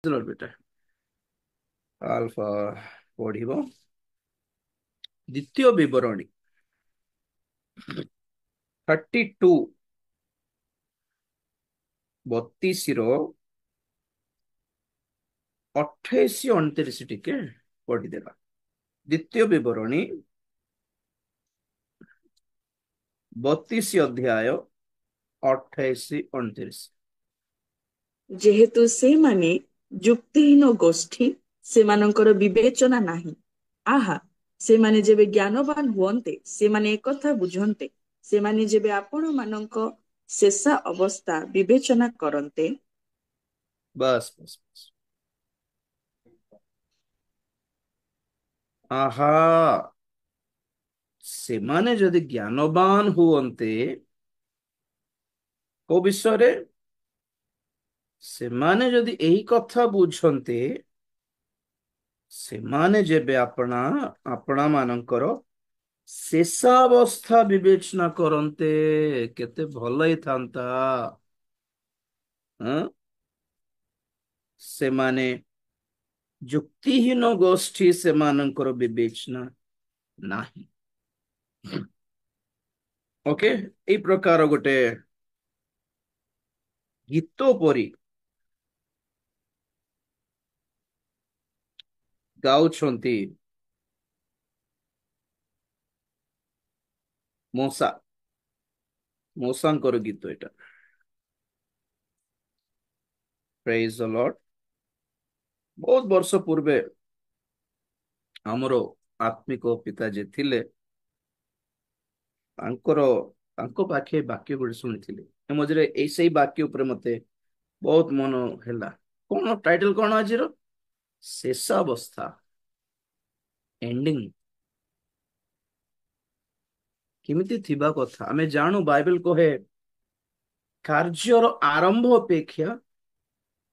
बेटा अल्फा पढ़िब द्वितीय विवरणी 32 32 28 29 टिके पढ़ीदेवा। द्वितीय विवरणी 32 अध्याय 28 29। जेहेतु से माने जुक्तिहीन गोष्ठी सेमानंकर विवेचना नाही। आहा से माने जेबे ज्ञानवान हुअन्ते से माने एकथा बुझन्ते से माने जेबे आपण मानंक शेषा अवस्था विवेचना करन्ते। बस बस बस आहा से माने जदि ज्ञानवान हुअन्ते को विषय रे से माने जदि एही कथा बुझन्ते से माने जेबे आपणा आपणा मानंकर शेषावस्था विवेचना करन्ते केते भल ही थांता। हाँ? से माने जुक्तिहीन गोष्ठी से मानंकर विवेचना नाही। ओके ए प्रकार गोटे गीत परी गाउछन्ति मोसा मोसांकर गीत एटा। Praise the Lord. बहुत वर्ष पूर्वे हमरो आत्मिक पिता जे थिले तांकर तांको पाखे वाक्य गुड सुनिथिले ए मझरे ए सही वाक्य ऊपर मते बहुत मन हैला। कोन टाइटल कोन आजिरो शेष अवस्था एंडिंग किमिति थिबा कथा आमे जानू बाइबल कहे कार्यर आरंभ अपेक्षा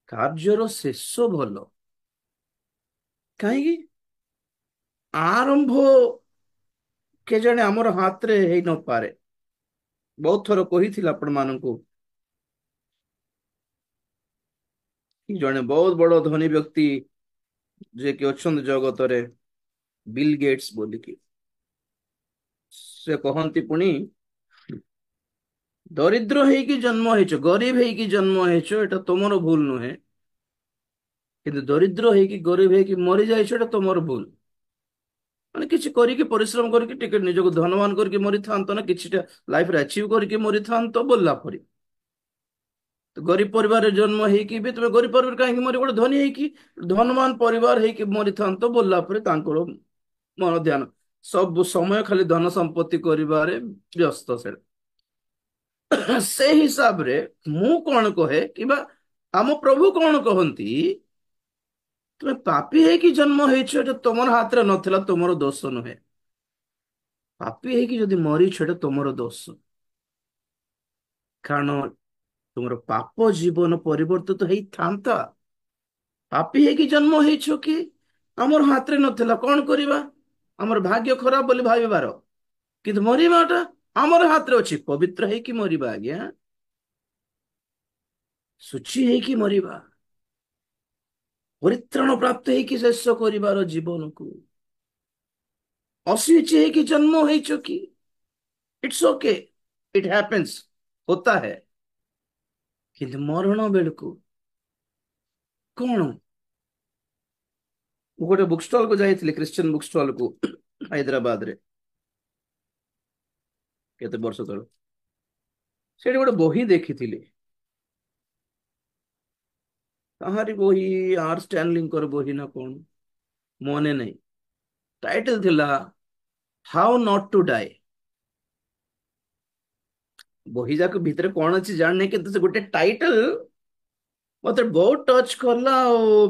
कार्यर शेष भल कहीं आरंभ के जने हमर हाथ रे हेई न पारे। बहुत थर कही आपण मानकू कि जने बहुत बड़ धनी व्यक्ति जे कि अछंत जगत रे बिल गेट्स बोली कि से कहंती पुणी दरिद्र हेकी जन्म हेचो गरीब हेकी जन्म हेचो एटा तमरो भूल नुहे किंतु दरिद्र हेकी गरीब हेकी मरी जाइछो एटा तमरो भूल। माने किछि करिके परिश्रम करिके टिके निजको धनवान करिके मरि थांतो ना किछिटा लाइफ रे अचीव करिके मरि थांतो बोलला परी। तो गरीब परिवार जन्म हेकी भी तुम गरीब परिवार कहीं मरी गोटे धनी हेकी धनवान परिवार हेकी मरि थांतो बोलला परी तांकर मन ध्यान सब समय खाली धन संपत्ति करिबारे व्यस्त से से हिसाब रे मु कौन कहे कि आम प्रभु कौन कहती तुम पापी है कि जन्म हो तुम हाथ रे नथिला तुमर दोष नुहे। पापी है कि जदि मरी छे तुमर दोष कारण तुमर पाप जीवन परिवर्तित तो था। पापी है कि जन्म हो कि आमर हाथ रे नथिला कौन करवा आमर भाग्य खराब बोली भाविबार किंतु मरवाटा आमर हाथ रे अच्छी पवित्र है कि मरवा आज्ञा शुचि है कि मरवा परित्राण प्राप्त है कि शेष कर जीवन को अशुचि है कि जन्म हो कि इट्स ओके इट हैपेंस होता है किंतु मरण बेलू कौन गोटे बुक स्टॉल को जाइए क्रिश्चियन बुक स्टॉल को हैदराबाद रे केते वर्ष तले से गोटे बही देखी कहारी बही आर स्टैनलिंग बही ना कौन मने नहीं टाइटल थिला हाउ नॉट टू डाई। बही जाक भितर कौन अच्छी जानने कि से गोटे टाइटल मत बहुत टच करला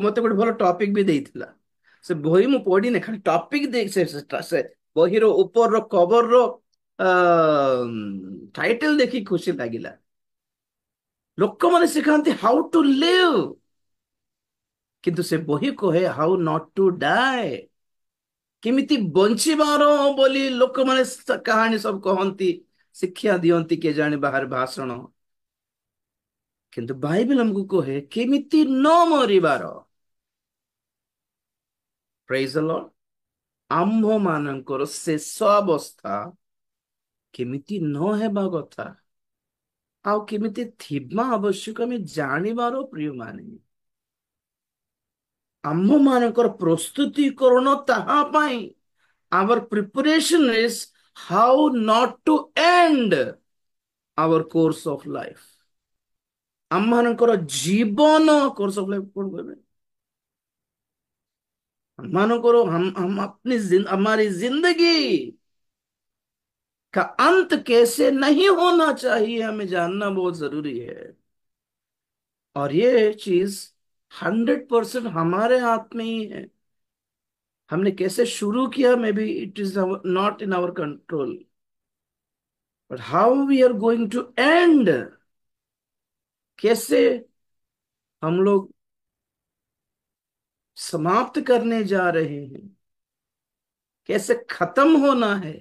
मत गोटे भल टॉपिक भी देइथिला। से बही मु पढ़ी ने खाली टॉपिक देख से बही रो ऊपर रो कवर रो टाइटल देखी खुशी लागिला। लोक माने सिखांती हाउ टू लिव किंतु से बही कहे हाउ नॉट टू डाई किमिति बंचिबार बोली लोक माने कहानी सब कहती शिक्षा दियंती के जाने बाहर भाषण किंतु बाइबल हमको कहे केमिति न मरिबार ପ୍ରେଜ୍ ଦ ଲର୍ଡ। ଆମ୍ଭ ମାନଙ୍କର ଶେଷ ଅବସ୍ଥା କେମିତି ନ ହେବା କଥା ଆଉ କେମିତି ଥିବା ଆବଶ୍ୟକ ଆମେ ଜାଣିବାର ପ୍ରିୟମାନେ, ଆମ୍ଭ ମାନଙ୍କର ପ୍ରସ୍ତୁତିକରଣ ତାହା ପାଇଁ। Our preparation is how not to end our course of life. ଆମମାନଙ୍କର ଜୀବନ କୋର୍ସ ଅଫ ଲାଇଫ କଣ କହିବେ? ଆମମାନଙ୍କର हम अपनी हमारी जिंदगी का अंत कैसे नहीं होना चाहिए हमें जानना बहुत जरूरी है। और ये चीज 100% हमारे हाथ में ही है। हमने कैसे शुरू किया, may be it is not in our control, but how we are going to end, कैसे हम लोग समाप्त करने जा रहे हैं, कैसे खत्म होना है,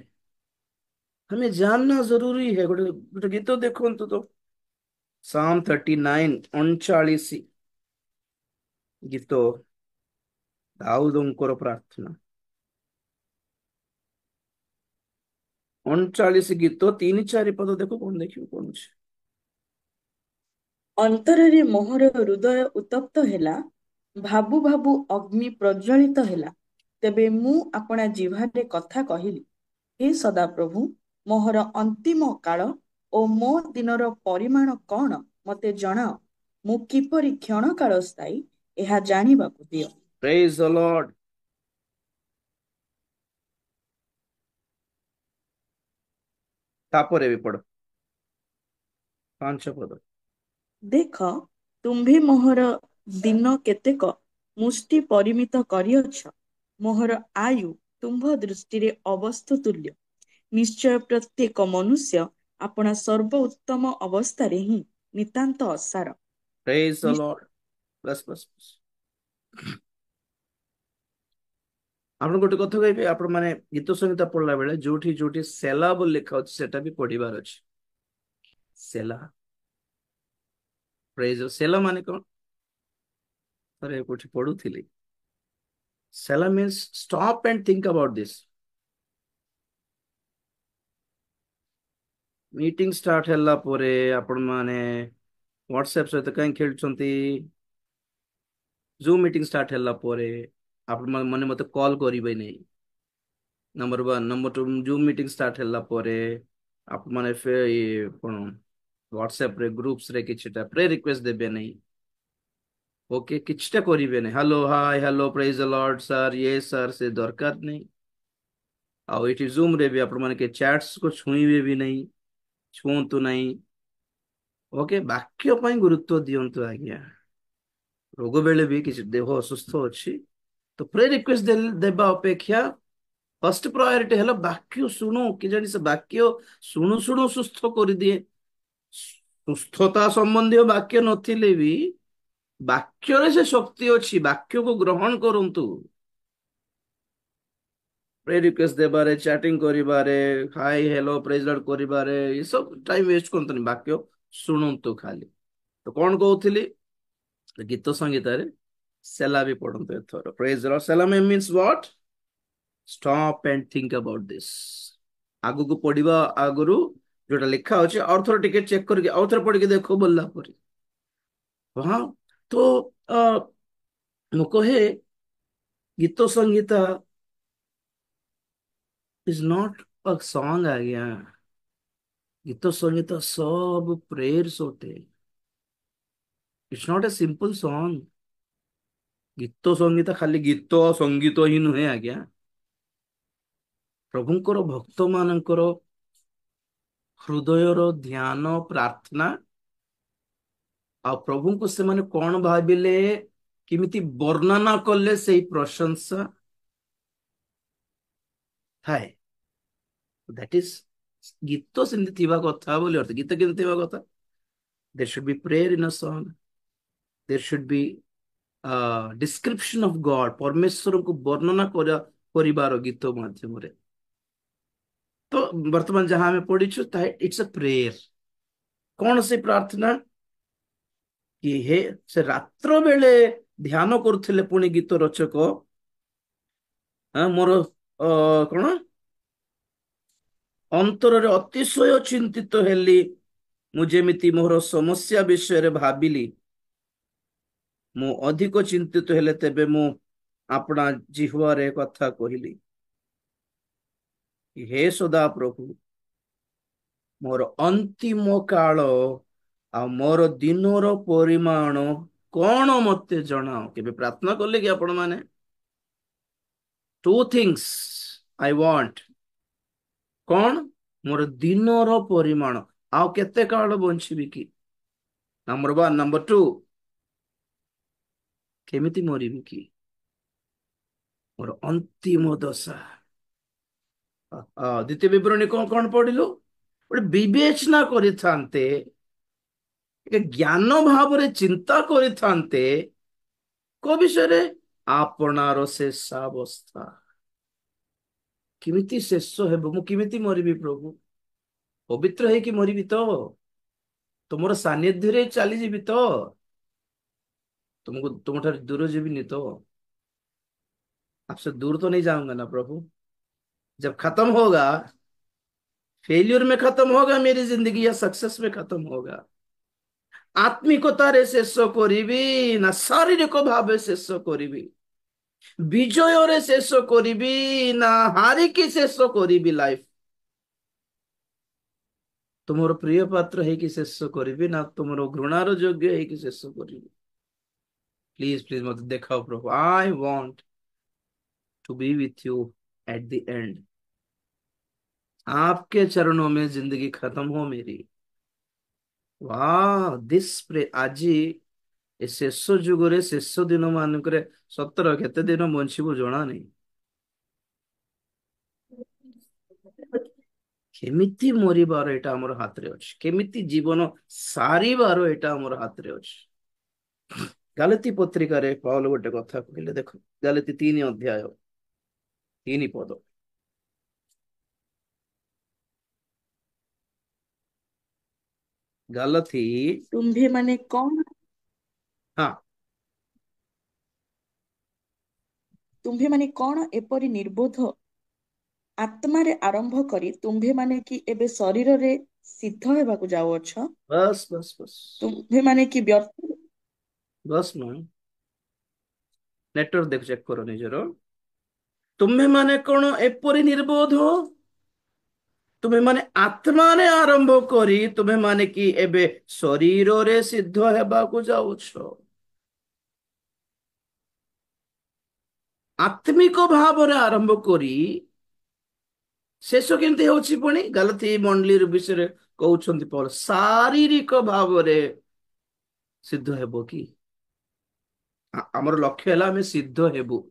हमें जानना जरूरी है। गोटे गोटे गीत देखो तो साम 39 39 गीत दाऊदଙ୍କର ପ୍ରାର୍ଥନା 39 ଗୀତ 3-4 ପଦ ଦେଖो, କଣ ଦେଖିବୁ କଣ ଅଛି। ଅନ୍ତରରେ ମୋହର ହୃଦୟ ଉତ୍ତପ୍ତ ହେଲା, ଭାବୁ ଭାବୁ ଅଗ୍ନି ପ୍ରଜ୍ୱଳିତ ହେଲା। ତେବେ ମୁଁ ଆପଣା ଜିହ୍ୱାରେ କଥା କହିଲି, ହେ ସଦାପ୍ରଭୁ, ମୋହର ଅନ୍ତିମ କାଳ ଓ ମୋ ଦିନର ପରିମାଣ କଣ ମୋତେ ଜଣାଅ। ମୁଁ କିପରି କ୍ଷଣକାଳ ସ୍ଥାୟୀ ଏହା ଜାଣିବାକୁ ଦିଅ। ପ୍ରେଜ୍ ଦ ଲର୍ଡ। ତାପରେ ବି ପଢ 5 ପଦ। ଦେଖ, ତୁମ୍ଭେ ମୋହର ଦିନ କେତେକ ମୁଷ୍ଟି ପରିମିତ କରିଅଛ। ମୋହର ଆୟୁ ତୁମ୍ଭ ଦୃଷ୍ଟିରେ ଅବସ୍ଥ ତୁଲ୍ୟ। ନିଶ୍ଚୟ ପ୍ରତ୍ୟେକ ମନୁଷ୍ୟ ଆପଣା ସର୍ବ ଉତ୍ତମ ଅବସ୍ଥାରେ ହିଁ ନିତାନ୍ତ ଅସାର। ପ୍ରେଜ୍ ଦ ନିଶ୍ଚୟ ଲର୍ଡ। Bus bus bus. ଆପଣ ଗୋଟେ କଥା କହିବେ, ଆପଣ ମାନେ ଗୀତ ସଂହିତା ପଢିଲା ବେଳେ ଯୋଉଠି ଯୋଉଠି ସେଲା ବୋଲି ଲେଖା ଅଛି ସେଟା ବି ପଢିବାର ଅଛି। ସେଲା, ପ୍ରେଜ୍। ସେଲା ମାନେ କଣ? ଥରେ କୋଉଠି ପଢୁଥିଲି, Sela means stop and think about this. Meeting start ହେଲା ପରେ ଆପଣ ମାନେ ହ୍ୱାଟ୍ସଆପ୍ ସହିତ କାହିଁ ଖେଳୁଛନ୍ତି? ଜୁମ୍ ମିଟିଂ ଷ୍ଟାର୍ଟ ହେଲା ପରେ ଆପଣ ମାନେ ମତେ କଲ୍ କରିବେ ନାହିଁ, number 1। Number 2, zoom meeting start ହେଲା ପରେ ଆପଣ ମାନେ କଣ ହ୍ୱାଟ୍ସଆପ ରେ ଗ୍ରୁପ୍ସ ରେ କିଛିଟା ପ୍ରେ ରିକ୍ୱେଷ୍ଟ ଦେବେ ନାହିଁ। ଓକେ, କିଛିଟା କରିବେ ନାହିଁ। ହ୍ୟାଲୋ, ହାଇ, ହ୍ୟାଲୋ, ପ୍ରେଜ୍ ଦ ଲର୍ଡ ସାର୍, ଇଏ ସାର୍, ସେ ଦରକାର ନାହିଁ। ଆଉ ଏଠି ଜୁମ୍ ରେ ବି ଆପଣ ମାନେ କି ଚାଟ୍ସ କୁ ଛୁଇଁବେ ବି ନାହିଁ, ଛୁଅନ୍ତୁ ନାହିଁ। ଓକେ, ବାକ୍ୟ ପାଇଁ ଗୁରୁତ୍ୱ ଦିଅନ୍ତୁ ଆଜ୍ଞା। ରୋଗ ବେଳେ ବି କିଛି ଦେହ ଅସୁସ୍ଥ ଅଛି ତ ପ୍ରେ ରିକ୍ୱେଷ୍ଟ ଦେବା ଅପେକ୍ଷା ଫର୍ଷ୍ଟ ପ୍ରାୟୋରିଟି ହେଲା ବାକ୍ୟ ଶୁଣୁ। କି ଜାଣି ସେ ବାକ୍ୟ ଶୁଣୁ ଶୁଣୁ ସୁସ୍ଥ କରିଦିଏ। ସୁସ୍ଥତା ସମ୍ବନ୍ଧୀୟ ବାକ୍ୟ ନଥିଲେ ବି ବାକ୍ୟରେ ସେ ଶକ୍ତି ଅଛି, ବାକ୍ୟକୁ ଗ୍ରହଣ କରନ୍ତୁ। ପ୍ରେ ରିକ୍ୱେଷ୍ଟ ଦେବାରେ, ଚାଟିଂ କରିବାରେ, ହାଇ ହେଲୋ ପ୍ରେଜ୍ ଲର୍ଡ କରିବାରେ ଏସବୁ ଟାଇମ ୱେଷ୍ଟ କରନ୍ତୁନି, ବାକ୍ୟ ଶୁଣନ୍ତୁ ଖାଲି। ତ କଣ କହୁଥିଲି, ଗୀତ ସଂଗୀତରେ ସେଲା ବି ପଢନ୍ତୁ ଏଥର। Praise the Lord. Selah means what? Stop and think about this. ଆଗକୁ ପଢିବା ଆଗରୁ ଯୋଉଟା ଲେଖା ଅଛି ଆଉ ଥରେ ଟିକେ ଚେକ୍ କରିକି ଆଉ ଥରେ ପଢିକି ଦେଖ ବୋଲିଲା ପରେ। ହଁ, ତ ମୁଁ କହେ ଗୀତ ସଂଗୀତା ଇଜ ନଟ୍ ଅ ସଙ୍ଗ ଆଜ୍ଞା। ଗୀତ ସଂଗୀତ ସବୁ ପ୍ରେୟର୍ସ होते। It's not a simple song. ଗୀତ ସଂଗୀତ ଖାଲି ଗୀତ ସଙ୍ଗୀତ ହିଁ ନୁହେଁ ଆଜ୍ଞା। ପ୍ରଭୁଙ୍କର ଭକ୍ତ ମାନଙ୍କର ହୃଦୟର ଧ୍ୟାନ, ପ୍ରାର୍ଥନା, ଆଉ ପ୍ରଭୁଙ୍କୁ ସେମାନେ କଣ ଭାବିଲେ, କେମିତି ବର୍ଣ୍ଣନା କଲେ, ସେଇ ପ୍ରଶଂସା ଥାଏ। ଦ୍ୟାଟ ଇଜ ଗୀତ ସେମିତି ଥିବା କଥା ବୋଲି ଅର୍ଥ। ଗୀତ କେମିତି ଥିବା କଥା? There should be prayer in a song, there should be description of God, परमेश्वरଙ୍କୁ ବର୍ଣ୍ଣନା କରିବାର ଗୀତ ମାଧ୍ୟମରେ। ତ ବର୍ତ୍ତମାନ ଯାହା ଆମେ ପଢିଛୁ ତାହା ଇଟ୍ସ अ ପ୍ରେୟର। କଣ ସେ ପ୍ରାର୍ଥନା? କି ହେ, ସେ ରାତ୍ର ବେଳେ ଧ୍ୟାନ କରୁଥିଲେ ପୁଣି ଗୀତ ରଚକ, ମୋର କଣ ଅନ୍ତରରେ ଅତିଶୟ ଚିନ୍ତିତ ହେଲି। ମୁଁ ଯେମିତି ମୋର ସମସ୍ୟା ବିଷୟରେ ଭାବିଲି, ମୁଁ ଅଧିକ ଚିନ୍ତିତ ହେଲେ ତେବେ ମୁଁ ଆପଣା ଜିହ୍ୱାରେ କଥା କହିଲି, ହେ ସଦା ପ୍ରଭୁ, ମୋର ଅନ୍ତିମ କାଳ ଆଉ ମୋର ଦିନର ପରିମାଣ କଣ ମତେ ଜଣାଅ। କେବେ ପ୍ରାର୍ଥନା କଲେ କି ଆପଣ ମାନେ? Two things I want. କଣ? ମୋର ଦିନର ପରିମାଣ, ଆଉ କେତେ କାଳ ବଞ୍ଚିବି କି? Number one. ନମ୍ବର ଟୁ, କେମିତି ମରିବି କି? ମୋର ଅନ୍ତିମ ଦଶା। ଦ୍ୱିତୀୟ ବିବରଣୀ କଣ କଣ ପଢିଲୁ? ଗୋଟେ ବିବେଚନା କରିଥାନ୍ତେ, ଏକ ଜ୍ଞାନ ଭାବରେ ଚିନ୍ତା କରିଥାନ୍ତେ କୋ ବିଷୟରେ? ଆପଣାର ଶେଷାବସ୍ଥା କେମିତି ଶେଷ ହେବ, ମୁଁ କେମିତି ମରିବି ପ୍ରଭୁ? ପବିତ୍ର ହେଇକି ମରିବି ତ? ତୁମର ସାନ୍ନିଧ୍ୟରେ ଚାଲିଯିବି ତ? तुमठारे दूर जीविनी तो? आपसे दूर तो नहीं जाऊंगा ना प्रभु? जब खत्म होगा, फेल्यूर में खत्म होगा मेरी जिंदगी या सक्सेस में खत्म होगा? आत्मिकतारे शेष करिबी ना शारीरिक भावे शेष करिबी? विजय शेष करिबी ना हारिकी शेष करिबी? लाइफ तुमर प्रिय पात्र है शेष करिबी ना तुमर घृणार योग्य है शेष करिबी? प्लीज प्लीज मत देखाओ प्रभु। I want to be with you at the end. आपके चरणों में जिंदगी खत्म हो मेरी। वाह दिस प्रे आजी ए शेष जुगरे शेष दिन मानक सतर केते दिन बंचबू जना नहीं। केमिति मरिबार एटा हमर हाथ रे अछि, केमिति जीवन सारिबार एटा हमर हाथ रे अछि। गालाती पत्रिका रे पाउल गोटे कथा कहले, देखो गालाती 3 अध्याय 3 पद। गालाती, तुम्भे माने कौन? हाँ तुम्भे माने कौन एपरि निर्बोध आत्मारे आरंभ करी तुम्भे माने कि एबे शरीर रे सिद्ध हेबाकु जाउअछ? बस बस बस तुम्भे माने कि व्यर्थ? बस नु नेटवर्क देख चेक करो निजरो। तुम्हें माने कौन एपरि निर्बोध हो? तुम्हें माने आत्मा ने आरंभ करी तुम्हें माने कि एबे शरीर रे सिद्ध हेबाकु जाउछ। आत्मिक भाव रे आरंभ करी शेष केमती होछि पुणी? गलती मंडली विषय कहउछंती पौल, शारीरिक भाव रे सिद्ध हेबो कि? हमर लक्ष्य है आम सिद्ध हेबु।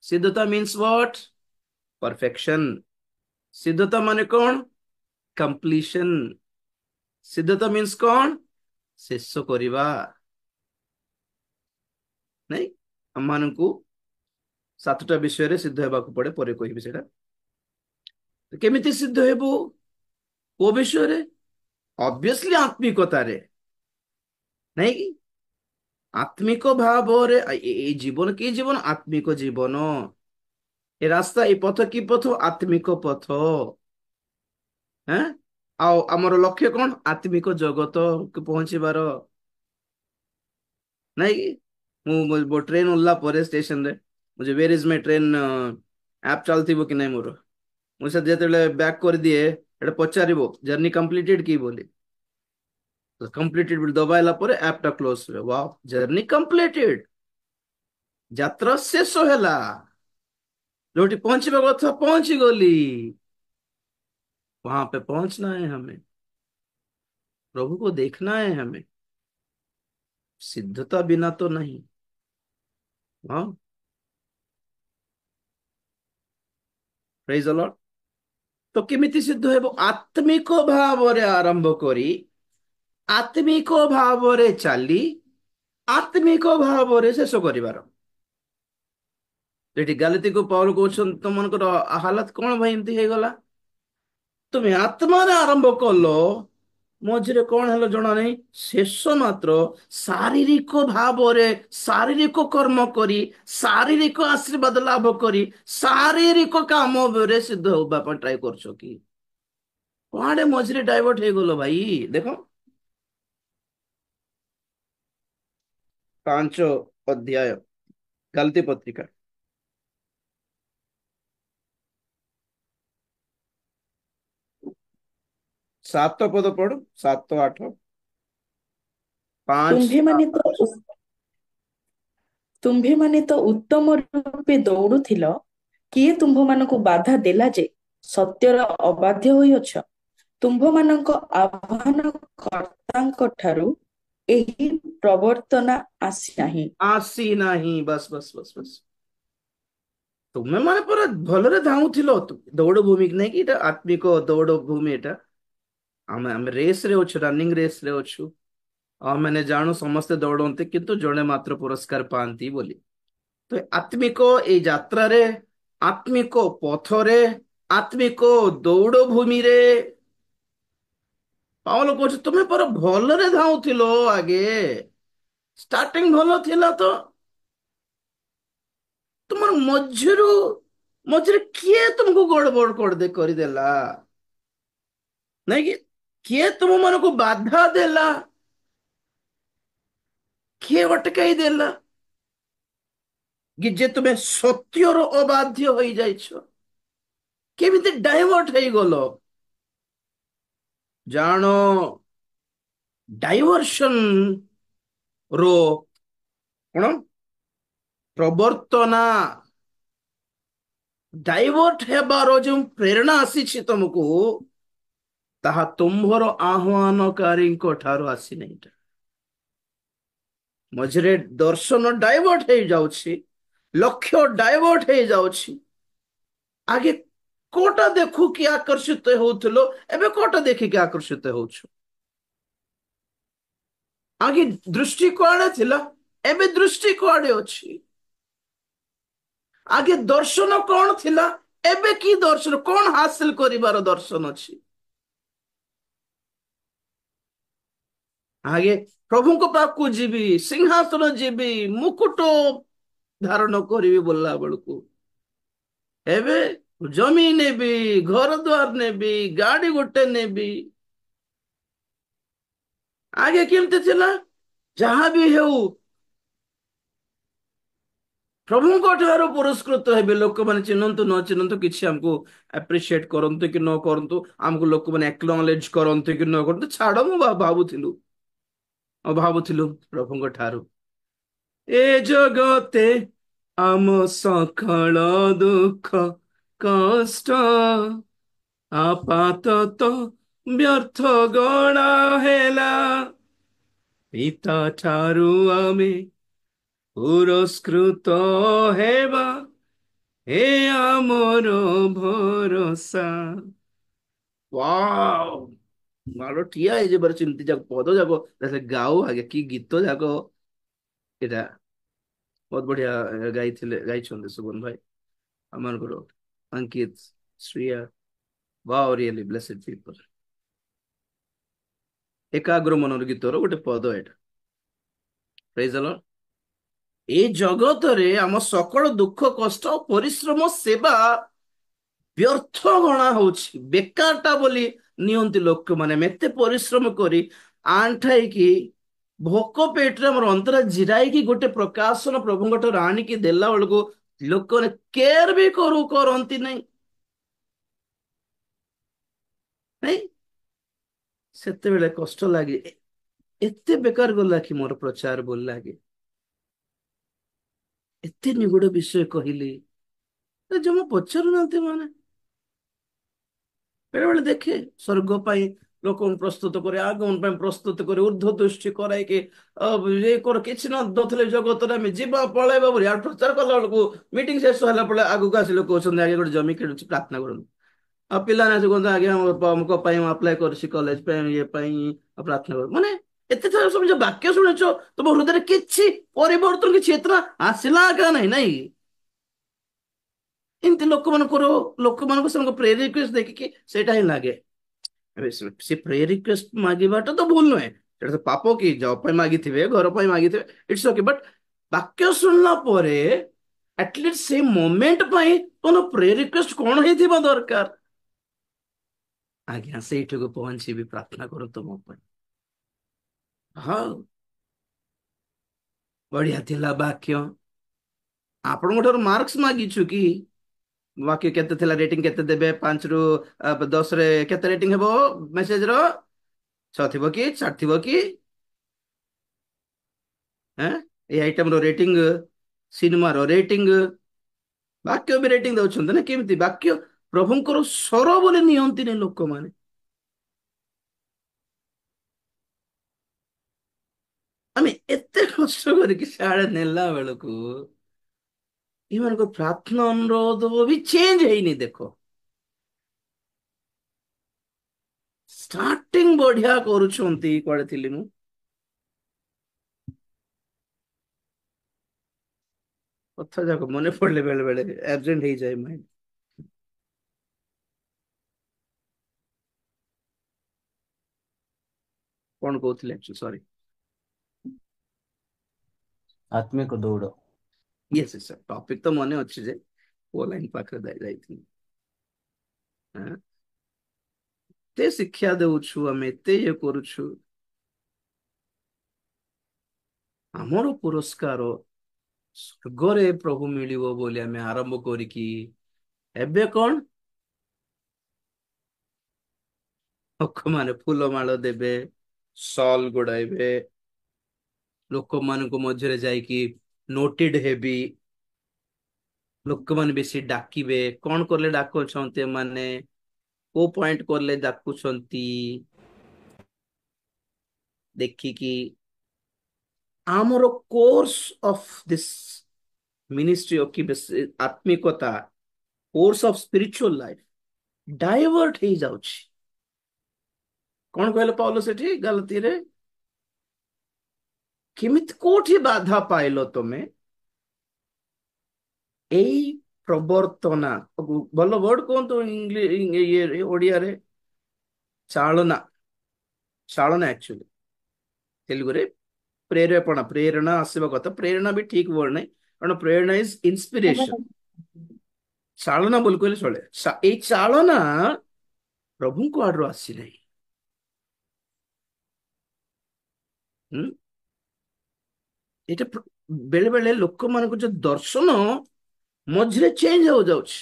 सिद्धता मीन्स व्हाट? परफेक्शन। सिद्धता माने कौन? कंप्लीशन। सिद्धता मीन्स कौन? शेष करिबा नहीं। हम मानकु 7टा विषय रे सिद्ध हेबाकु पड़े, परे कहिबि सेटा। केमिति सिद्ध हेबु? को विषय रे? ऑब्वियसली आत्मिकता रे, नहीं कि? आत्मिक भाव रे ए जीवन की जीवन? आत्मिक जीवन। ए रास्ता ए पथ की पथ? आत्मिक पथ। हैं? आओ हमर लक्ष्य कौन? आत्मिक जगत के पहुंचीबार, नहीं कि? मु ट्रेन उल्ला परे स्टेशन रे मुझे where is my train app चलथिबो कि नहीं मोर, मुझे जेतेले बैक कर दिए एटा पचारिबो जर्नी कंप्लीटेड की बोली, तो कंप्लीटेड बिल दबाइला परे ऐप टा क्लोज हुए। वाओ, जर्नी कंप्लीटेड, यात्रा शेष होला। जोटी पहुंचबा कथा पहुंची गली। वहां पे पहुंचना है हमें, प्रभु को देखना है हमें। सिद्धता बिना तो नहीं। हाँ, प्रेज द लॉर्ड। तो केमिति सिद्ध हेबो? आत्मिक भाव रे आरंभ करी आत्मिक भाव रे चाली आत्मिक भाव रे शेष करिवार। एठी गालिती को पाउल कहउछन तुमनकर हालत कोन भाई एमती हे गला? तुम्हें आत्मा रे आरंभ कलो, ମଝିରେ କଣ ହେଲା ଜଣା ନାହିଁ, ଶେଷ ମାତ୍ର ଶାରୀରିକ ଭାବରେ ଶାରୀରିକ କର୍ମ କରି ଶାରୀରିକ ଆଶୀର୍ବାଦ ଲାଭ କରି ଶାରୀରିକ କାମରେ ସିଦ୍ଧ ହେବା ପାଇଁ ଟ୍ରାଏ କରୁଛ କି? କୁଆଡେ ମଝିରେ ଡାଇଭର୍ଟ ହେଇଗଲ ଭାଇ। ଦେଖ 5 ଅଧ୍ୟାୟ ଗାଲତି ପତ୍ରିକା, 7 ପଦ ପଢୁ, 7, 8, 5, ତୁମ୍ଭେମାନେ ତ 7। ତୁମ୍ଭେମାନେ ତ ଉତ୍ତମ ରୂପେ ଦୌଡୁଥିଲ, କିଏ ତୁମ୍ଭମାନଙ୍କୁ ବାଧା ଦେଲା ଯେ ସତ୍ୟର ଅବାଧ୍ୟ ହୋଇଅଛ? ତୁମ୍ଭମାନଙ୍କ ଆହ୍ୱାନକର୍ତ୍ତାଙ୍କ ଠାରୁ ଏହି ପ୍ରବର୍ତ୍ତନା ଆସିନାହିଁ। ଆସି ନାହିଁ, ବାସ୍ ବାସ୍ ବାସ୍ ବାସ୍। ତୁମେ ମାନେ ପୁରା ଭଲରେ ଧାଉଁଥିଲ, ଦୌଡ଼ ଭୂମି କି ନାଇଁ କି, ଏଇଟା ଆତ୍ମିକ ଦୌଡ଼ ଭୂମି ଏଟା। ଆମେ ଆମେ ରେସ୍ ରେ ଅଛୁ, ରନିଂ ରେସ୍ ରେ ଅଛୁ। ଆମେ ଜାଣୁ ସମସ୍ତେ ଦୌଡନ୍ତି କିନ୍ତୁ ଜଣେ ମାତ୍ର ପୁରସ୍କାର ପାଆନ୍ତି ବୋଲି। ତ ଆତ୍ମିକ ଏଇ ଯାତ୍ରାରେ, ଆତ୍ମିକ ପଥରେ, ଆତ୍ମିକ ଦୌଡ଼ ଭୂମିରେ ପାଉଲ କହୁଛି ତୁମେ ପୁରା ଭଲରେ ଧାଉଁଥିଲ। ଆଗେ ଷ୍ଟାର୍ଟିଂ ଭଲ ଥିଲା ତ, ତୁମର ମଝିରେ କିଏ ତୁମକୁ ଗଡବଡ କରିଦେଲା? ନାଇଁ କି, କିଏ ତୁମ ମାନଙ୍କୁ ବାଧା ଦେଲା? କିଏ ଅଟକାଇ ଦେଲା କି ଯେ ତୁମେ ସତ୍ୟର ଅବାଧ୍ୟ ହୋଇଯାଇଛ? କେମିତି ଡାଇଭର୍ଟ ହେଇଗଲ? ଜାଣ, ଡାଇଭର୍ସନ ର କଣ ପ୍ରବର୍ତ୍ତନା, ଡାଇଭର୍ଟ ହେବାର ଯେଉଁ ପ୍ରେରଣା ଆସିଛି ତମକୁ, ତାହା ତୁମ୍ଭର ଆହ୍ୱାନକାରୀଙ୍କ ଠାରୁ ଆସିନାହିଁ। ମଝିରେ ଦର୍ଶନ ଡାଇଭର୍ଟ ହେଇଯାଉଛି, ଲକ୍ଷ୍ୟ ଡାଇଭର୍ଟ ହେଇଯାଉଛି। ଆଗେ କୋଉଟା ଦେଖୁ କି ଆକର୍ଷିତ ହେଉଥିଲ, ଏବେ କୋଉଟା ଦେଖିକି ଆକର୍ଷିତ ହଉଛୁ? ଆଗେ ଦୃଷ୍ଟି କୁଆଡେ ଥିଲା, ଏବେ ଦୃଷ୍ଟି କୁଆଡେ ଅଛି? ଆଗେ ଦର୍ଶନ କଣ ଥିଲା, ଏବେ କି ଦର୍ଶନ, କଣ ହାସିଲ କରିବାର ଦର୍ଶନ ଅଛି? ଆଗେ ପ୍ରଭୁଙ୍କ ପାଖକୁ ଯିବି, ସିଂହାସନ ଯିବି, ମୁକୁଟ ଧାରଣ କରିବି ବୋଲିଲା ବେଳକୁ, ଏବେ ଜମି ନେବି, ଘର ଦ୍ୱାର ନେବି, ଗାଡି ଗୋଟେ ନେବି। ଆଗେ କେମିତି ଥିଲା, ଯାହା ବି ହେଉ ପ୍ରଭୁଙ୍କ ଠାରୁ ପୁରସ୍କୃତ ହେବେ। ଲୋକମାନେ ଚିହ୍ନନ୍ତୁ ନ ଚିହ୍ନନ୍ତୁ, କିଛି ଆମକୁ ଆପ୍ରିସିଏଟ କରନ୍ତୁ କି ନ କରନ୍ତୁ, ଆମକୁ ଲୋକମାନେ ଆକ୍ନଲେଜ କରନ୍ତୁ କି ନ କରନ୍ତୁ, ଛାଡ, ମୁଁ ଭାବୁଥିଲୁ ପ୍ରଭୁଙ୍କ ଠାରୁ ଏ ଜଗତେ ଆମ ସକଳ ଦୁଃଖ କଷ୍ଟ ଆପାତତ ବ୍ୟର୍ଥ ଗଣା ହେଲା, ପିତା ଠାରୁ ଆମେ ପୁରସ୍କୃତ ହେବା, ଏ ଆମର ଭରସା। ୱାଓ, ମାଳ ଠିଆ ହେଇଯିବାର ଚିନ୍ତି ଯାକ ପଦ ଯାକ ଗାଉ ଆଗେ, କି ଗୀତ ଯାକ ଏଇଟା। ବହୁତ ବଢିଆ ଗାଇଛନ୍ତି ସୁବନ ଭାଇ, ଆମମାନଙ୍କର Ankit, Shreya. Wow, really blessed people. ଏକାଗ୍ର ମନର ଗୀତର ଗୋଟେ ପଦ ଏଇଟା। Praise the lord. ଏଇ ଜଗତରେ ଆମ ସକଳ ଦୁଃଖ କଷ୍ଟ ପରିଶ୍ରମ ସେବା ବ୍ୟର୍ଥ ଗଣା ହଉଛି, ବେକାରଟା ବୋଲି ନିଅନ୍ତି ଲୋକମାନେ। ଏତେ ପରିଶ୍ରମ କରି ଆଣ୍ଠାଇକି ଭୋକ ପେଟରେ ଆମର ଅନ୍ତରା ଜିରାଇକି ଗୋଟେ ପ୍ରକାଶନ ପ୍ରଭୁଙ୍କ ଠାରୁ ଆଣିକି ଦେଲା ବେଳକୁ ଲୋକମାନେ କେୟାର ବି କରନ୍ତି ନାହିଁ। ନାଇଁ, ସେତେବେଳେ କଷ୍ଟ ଲାଗେ, ଏତେ ବେକାର ଗଲା କି ମୋର ପ୍ରଚାର ଭଲ ଲାଗେ, ଏତେ ନିଗୁଡ ବିଷୟ କହିଲି, ଜମା ପଚାରୁନାହାନ୍ତି ମାନେ। ବେଳେ ବେଳେ ଦେଖେ ସ୍ୱର୍ଗ ପାଇଁ ଲୋକଙ୍କୁ ପ୍ରସ୍ତୁତ করে, ଆଗମନ ପାଇଁ ପ୍ରସ୍ତୁତ করে, ଉର୍ଦ୍ଧ୍ୱ ଦୃଷ୍ଟି କରାଇକି ଇଏ କର, କିଛି ନଥିଲେ ଜଗତରେ ଆମେ ଯିବା ପଳେଇବା ବୋଲି ଆଉ ପ୍ରଚାର କଲା ବେଳକୁ ମିଟିଂ ଶେଷ ହେଲା ପରେ ଆଗକୁ ଆସିଲେ କହୁଛନ୍ତି ଆଜ୍ଞା ଗୋଟେ ଜମି କିଣୁଛି, ପ୍ରାର୍ଥନା କରନ୍ତୁ। ଆଉ ପିଲାମାନେ ଆସି କୁହନ୍ତୁ ଆଜ୍ଞା ଅମୁକ ପାଇଁ ମୁଁ ଆପ୍ଲାଏ କରୁଛି କଲେଜ ପାଇଁ, ଇଏ ପାଇଁ ପ୍ରାର୍ଥନା କରୁ। ମାନେ ଏତେ ଥର ସବୁ ଯୋଉ ବାକ୍ୟ ଶୁଣିଛ, ତମ ହୃଦୟରେ କିଛି ପରିବର୍ତ୍ତନ, କିଛି ଏତେ ଆସିଲା ଆକା ନାହିଁ, ନାଇଁ? ଏମିତି ଲୋକମାନଙ୍କ ସେମାନଙ୍କ ପ୍ରେୟାର ରିକ୍ୱେଷ୍ଟ ଦେଖିକି ସେଇଟା ହିଁ ଲାଗେ। ଏବେ ସେ ପ୍ରେୟର ରିକ୍ୱେଷ୍ଟ ମାଗିବାଟା ତ ଭୁଲ ନୁହେଁ, ସେଟା ତ ପାପ କି ଜବ ପାଇଁ ମାଗିଥିବେ, ଘର ପାଇଁ ମାଗିଥିବେ, ଇଟ୍ସ ଓକେ। ବଟ୍ ବାକ୍ୟ ଶୁଣିଲା ପରେ ଆଟଲିଷ୍ଟ ସେଇ ମୋମେଣ୍ଟ ପାଇଁ ତମ ପ୍ରେୟର ରିକ୍ୱେଷ୍ଟ କଣ ହେଇଥିବା ଦରକାର। ଆଜ୍ଞା ସେଇଠିକୁ ପହଞ୍ଚିବି, ପ୍ରାର୍ଥନା କରନ୍ତୁ ମୋ ପାଇଁ। ହଉ, ବଢିଆ ଥିଲା ବାକ୍ୟ। ଆପଣଙ୍କ ଠାରୁ ମାର୍କସ ମାଗିଛୁ କି? ବାକ୍ୟ କେତେ ଥିଲା, ରେଟିଂ କେତେ ଦେବେ? 5 ରୁ 10 ରେ କେତେ ରେଟିଂ ହେବ ମେସେଜ ର? 6 ଥିବ କି 7 ଥିବ କି? ଏଁ? ଏଇ ଆଇଟମ ର ରେଟିଂ, ସିନେମାର ରେଟିଂ, ବାକ୍ୟ ବି ରେଟିଂ ଦଉଛନ୍ତି ନା? କେମିତି ବାକ୍ୟ ପ୍ରଭୁଙ୍କର ସ୍ୱର ବୋଲି ନିଅନ୍ତିନି ଲୋକମାନେ। ଆମେ ଏତେ କଷ୍ଟ କରିକି ସିଆଡେ ନେଲା ବେଳକୁ ଏମାନଙ୍କ ପ୍ରାର୍ଥନା ଅନୁରୋଧ ବି ଚେଞ୍ଜ ହେଇନି। ଦେଖ, ଷ୍ଟାର୍ଟିଂ ବଢିଆ କରୁଛନ୍ତି। କୁଆଡେ ଥିଲି ମୁଁ? କଥା ଯାକ ମନେ ପଡିଲେ ବେଳେ ବେଳେ ଆବସେଣ୍ଟ ହେଇଯାଏ ମାଇଣ୍ଡ। କଣ କହୁଥିଲେ ସରି। ଆତ୍ମିକ ଦୌଡ଼। ୟେସ୍ ସାର୍, ଟପିକ ତ ମନେ ଅଛି ଯେ କୋ ଲାଇନ ପାଖରେ ଯାଇଥିଲି। ହଁ? ଏତେ ଶିକ୍ଷା ଦେଉଛୁ ଆମେ, ଏତେ ଇଏ କରୁଛୁ, ଆମର ପୁରସ୍କାର ସ୍ୱର୍ଗରେ ପ୍ରଭୁ ମିଳିବ ବୋଲି ଆମେ ଆରମ୍ଭ କରିକି ଏବେ କଣ, ଲୋକମାନେ ଫୁଲମାଳ ଦେବେ, ସଲ୍ ଗୋଡାଇବେ, ଲୋକମାନଙ୍କ ମଧ୍ୟରେ ଯାଇକି ନୋଟେଡ ହେବି, ଲୋକମାନେ ବେଶୀ ଡାକିବେ। କଣ କଲେ ଡାକୁଛନ୍ତି ଏମାନେ, କୋଉ ପଏଣ୍ଟ କଲେ ଡାକୁଛନ୍ତି ଦେଖିକି। ଆମର course of this ministry of କି ଆତ୍ମିକତା, course of spiritual life divert ହେଇଯାଉଛି। କଣ କହିଲେ ପାଉଲ ସେଠି ଗାଲାତିରେ? କେମିତି କୋଉଠି ବାଧା ପାଇଲ ତମେ? ଏଇ ପ୍ରବର୍ତ୍ତନା, ଭଲ ୱାର୍ଡ କୁହନ୍ତୁ ଇଏ ଓଡିଆରେ, ଚାଳନା, ଚାଳନା ଆକ୍ଚୁଆଲି ତେଲୁଗୁରେ ପ୍ରେରେପଣା, ପ୍ରେରଣା ଆସିବା କଥା। ପ୍ରେରଣା ବି ଠିକ ୱାର୍ଡ ନାହିଁ, କାରଣ ପ୍ରେରଣା ଇଜ ଇନ୍ସପିରେସନ। ଚାଳନା ବୋଲି କହିଲେ ଚଳେ। ଏଇ ଚାଳନା ପ୍ରଭୁଙ୍କ ଆଡରୁ ଆସିନାହିଁ। ହୁଁ? ଏଇଟା ବେଳେ ବେଳେ ଲୋକମାନଙ୍କ ଯୋଉ ଦର୍ଶନ ମଝିରେ ଚେଞ୍ଜ ହଉଯାଉଛି।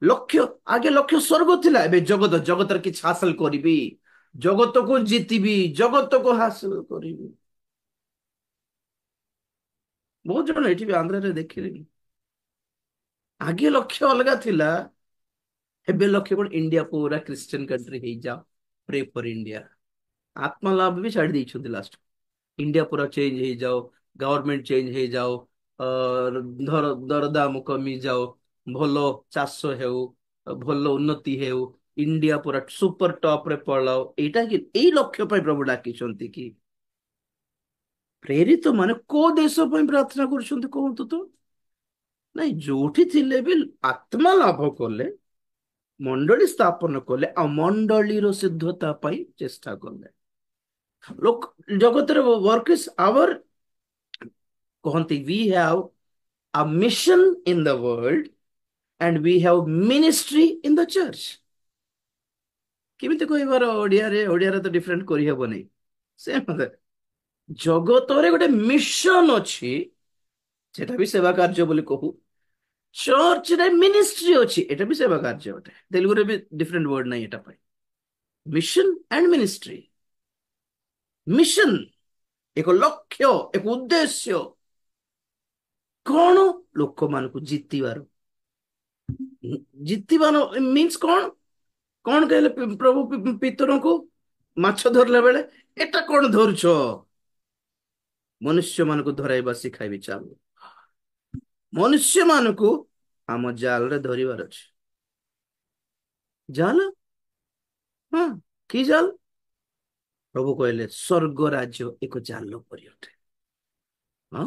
ଲକ୍ଷ୍ୟ, ଆଗେ ଲକ୍ଷ୍ୟ ସ୍ୱର୍ଗ ଥିଲା, ଏବେ ଜଗତ, ଜଗତର କିଛି ହାସଲ କରିବି, ଜଗତକୁ ଜିତିବି, ଜଗତକୁ ହାସଲ କରିବି। ବହୁତ ଜଣ ଏଠି ବି ଆନ୍ଧ୍ରରେ ଦେଖିଲେଣି, ଆଗେ ଲକ୍ଷ୍ୟ ଅଲଗା ଥିଲା, ଏବେ ଲକ୍ଷ୍ୟ କଣ, ଇଣ୍ଡିଆ ପୁରା ଖ୍ରୀଷ୍ଟିୟନ କଣ୍ଟ୍ରି ହେଇଯାଅ, ପ୍ରେ ଫର ଇଣ୍ଡିଆ। ଆତ୍ମା ଲାଭ ବି ଛାଡି ଦେଇଛନ୍ତି ଲାଷ୍ଟ। ଇଣ୍ଡିଆ ପୁରା ଚେଞ୍ଜ ହେଇଯାଉ, ଗଭର୍ଣମେଣ୍ଟ ଚେଞ୍ଜ ହେଇଯାଉ, ଦରଦାମ କମି ଯାଉ, ଭଲ ଚାଷ ହେଉ, ଭଲ ଉନ୍ନତି ହେଉ, ଇଣ୍ଡିଆ ପୁରା ସୁପର ଟପ ରେ ପଳାଉ। ଏଇଟା କି ଏଇ ଲକ୍ଷ୍ୟ ପାଇଁ ପ୍ରଭୁ ଡାକିଛନ୍ତି କି? ପ୍ରେରିତ ମାନେ କୋଉ ଦେଶ ପାଇଁ ପ୍ରାର୍ଥନା କରୁଛନ୍ତି କୁହନ୍ତୁ ତ? ନାଇଁ, ଯୋଉଠି ଥିଲେ ବି ଆତ୍ମା ଲାଭ କଲେ, ମଣ୍ଡଳୀ ସ୍ଥାପନ କଲେ, ଆଉ ମଣ୍ଡଳୀର ସିଦ୍ଧତା ପାଇଁ ଚେଷ୍ଟା କଲେ। ଲୋକ ଜଗତରେ work is our, କହନ୍ତି we have a mission in the world and we have ministry in the church। କେମିତି କହିବାର ଓଡିଆରେ? ଓଡିଆରେ ତ ଡିଫରେଣ୍ଟ କରିହବନି। ସେ ଜଗତରେ ଗୋଟେ ମିଶନ ଅଛି, ସେଟା ବି ସେବା କାର୍ଯ୍ୟ ବୋଲି କହୁ। ଚର୍ଚ୍ଚରେ ମିନିଷ୍ଟ୍ରି ଅଛି, ଏଟା ବି ସେବା କାର୍ଯ୍ୟ ଅଟେ। ତେଲୁଗୁରେ ବି ଡିଫରେଣ୍ଟ ୱାର୍ଡ ନାହିଁ ଏଟା ପାଇଁ। Mission and ministry. ମିଶନ ଏକ ଲକ୍ଷ୍ୟ, ଏକ ଉଦ୍ଦେଶ୍ୟ, କଣ? ଲୋକମାନଙ୍କୁ ଜିତିବାର। ଜିତିବାର ମିନ୍ସ କଣ? କଣ କହିଲେ ପ୍ରଭୁ ପିତରଙ୍କୁ ମାଛ ଧରିଲା ବେଳେ, ଏଟା କଣ ଧରୁଛ? ମନୁଷ୍ୟ ମାନଙ୍କୁ ଧରାଇବା ଶିଖାଇବି, ଚାଲ ମନୁଷ୍ୟ ମାନଙ୍କୁ ଆମ ଜାଲରେ ଧରିବାର ଅଛି। ଜାଲ? ହଁ, କି ଜାଲ? ପ୍ରଭୁ କହିଲେ ସ୍ୱର୍ଗ ରାଜ୍ୟ ଏକ ଜାଲ ପରି ଅଟେ। ହଁ,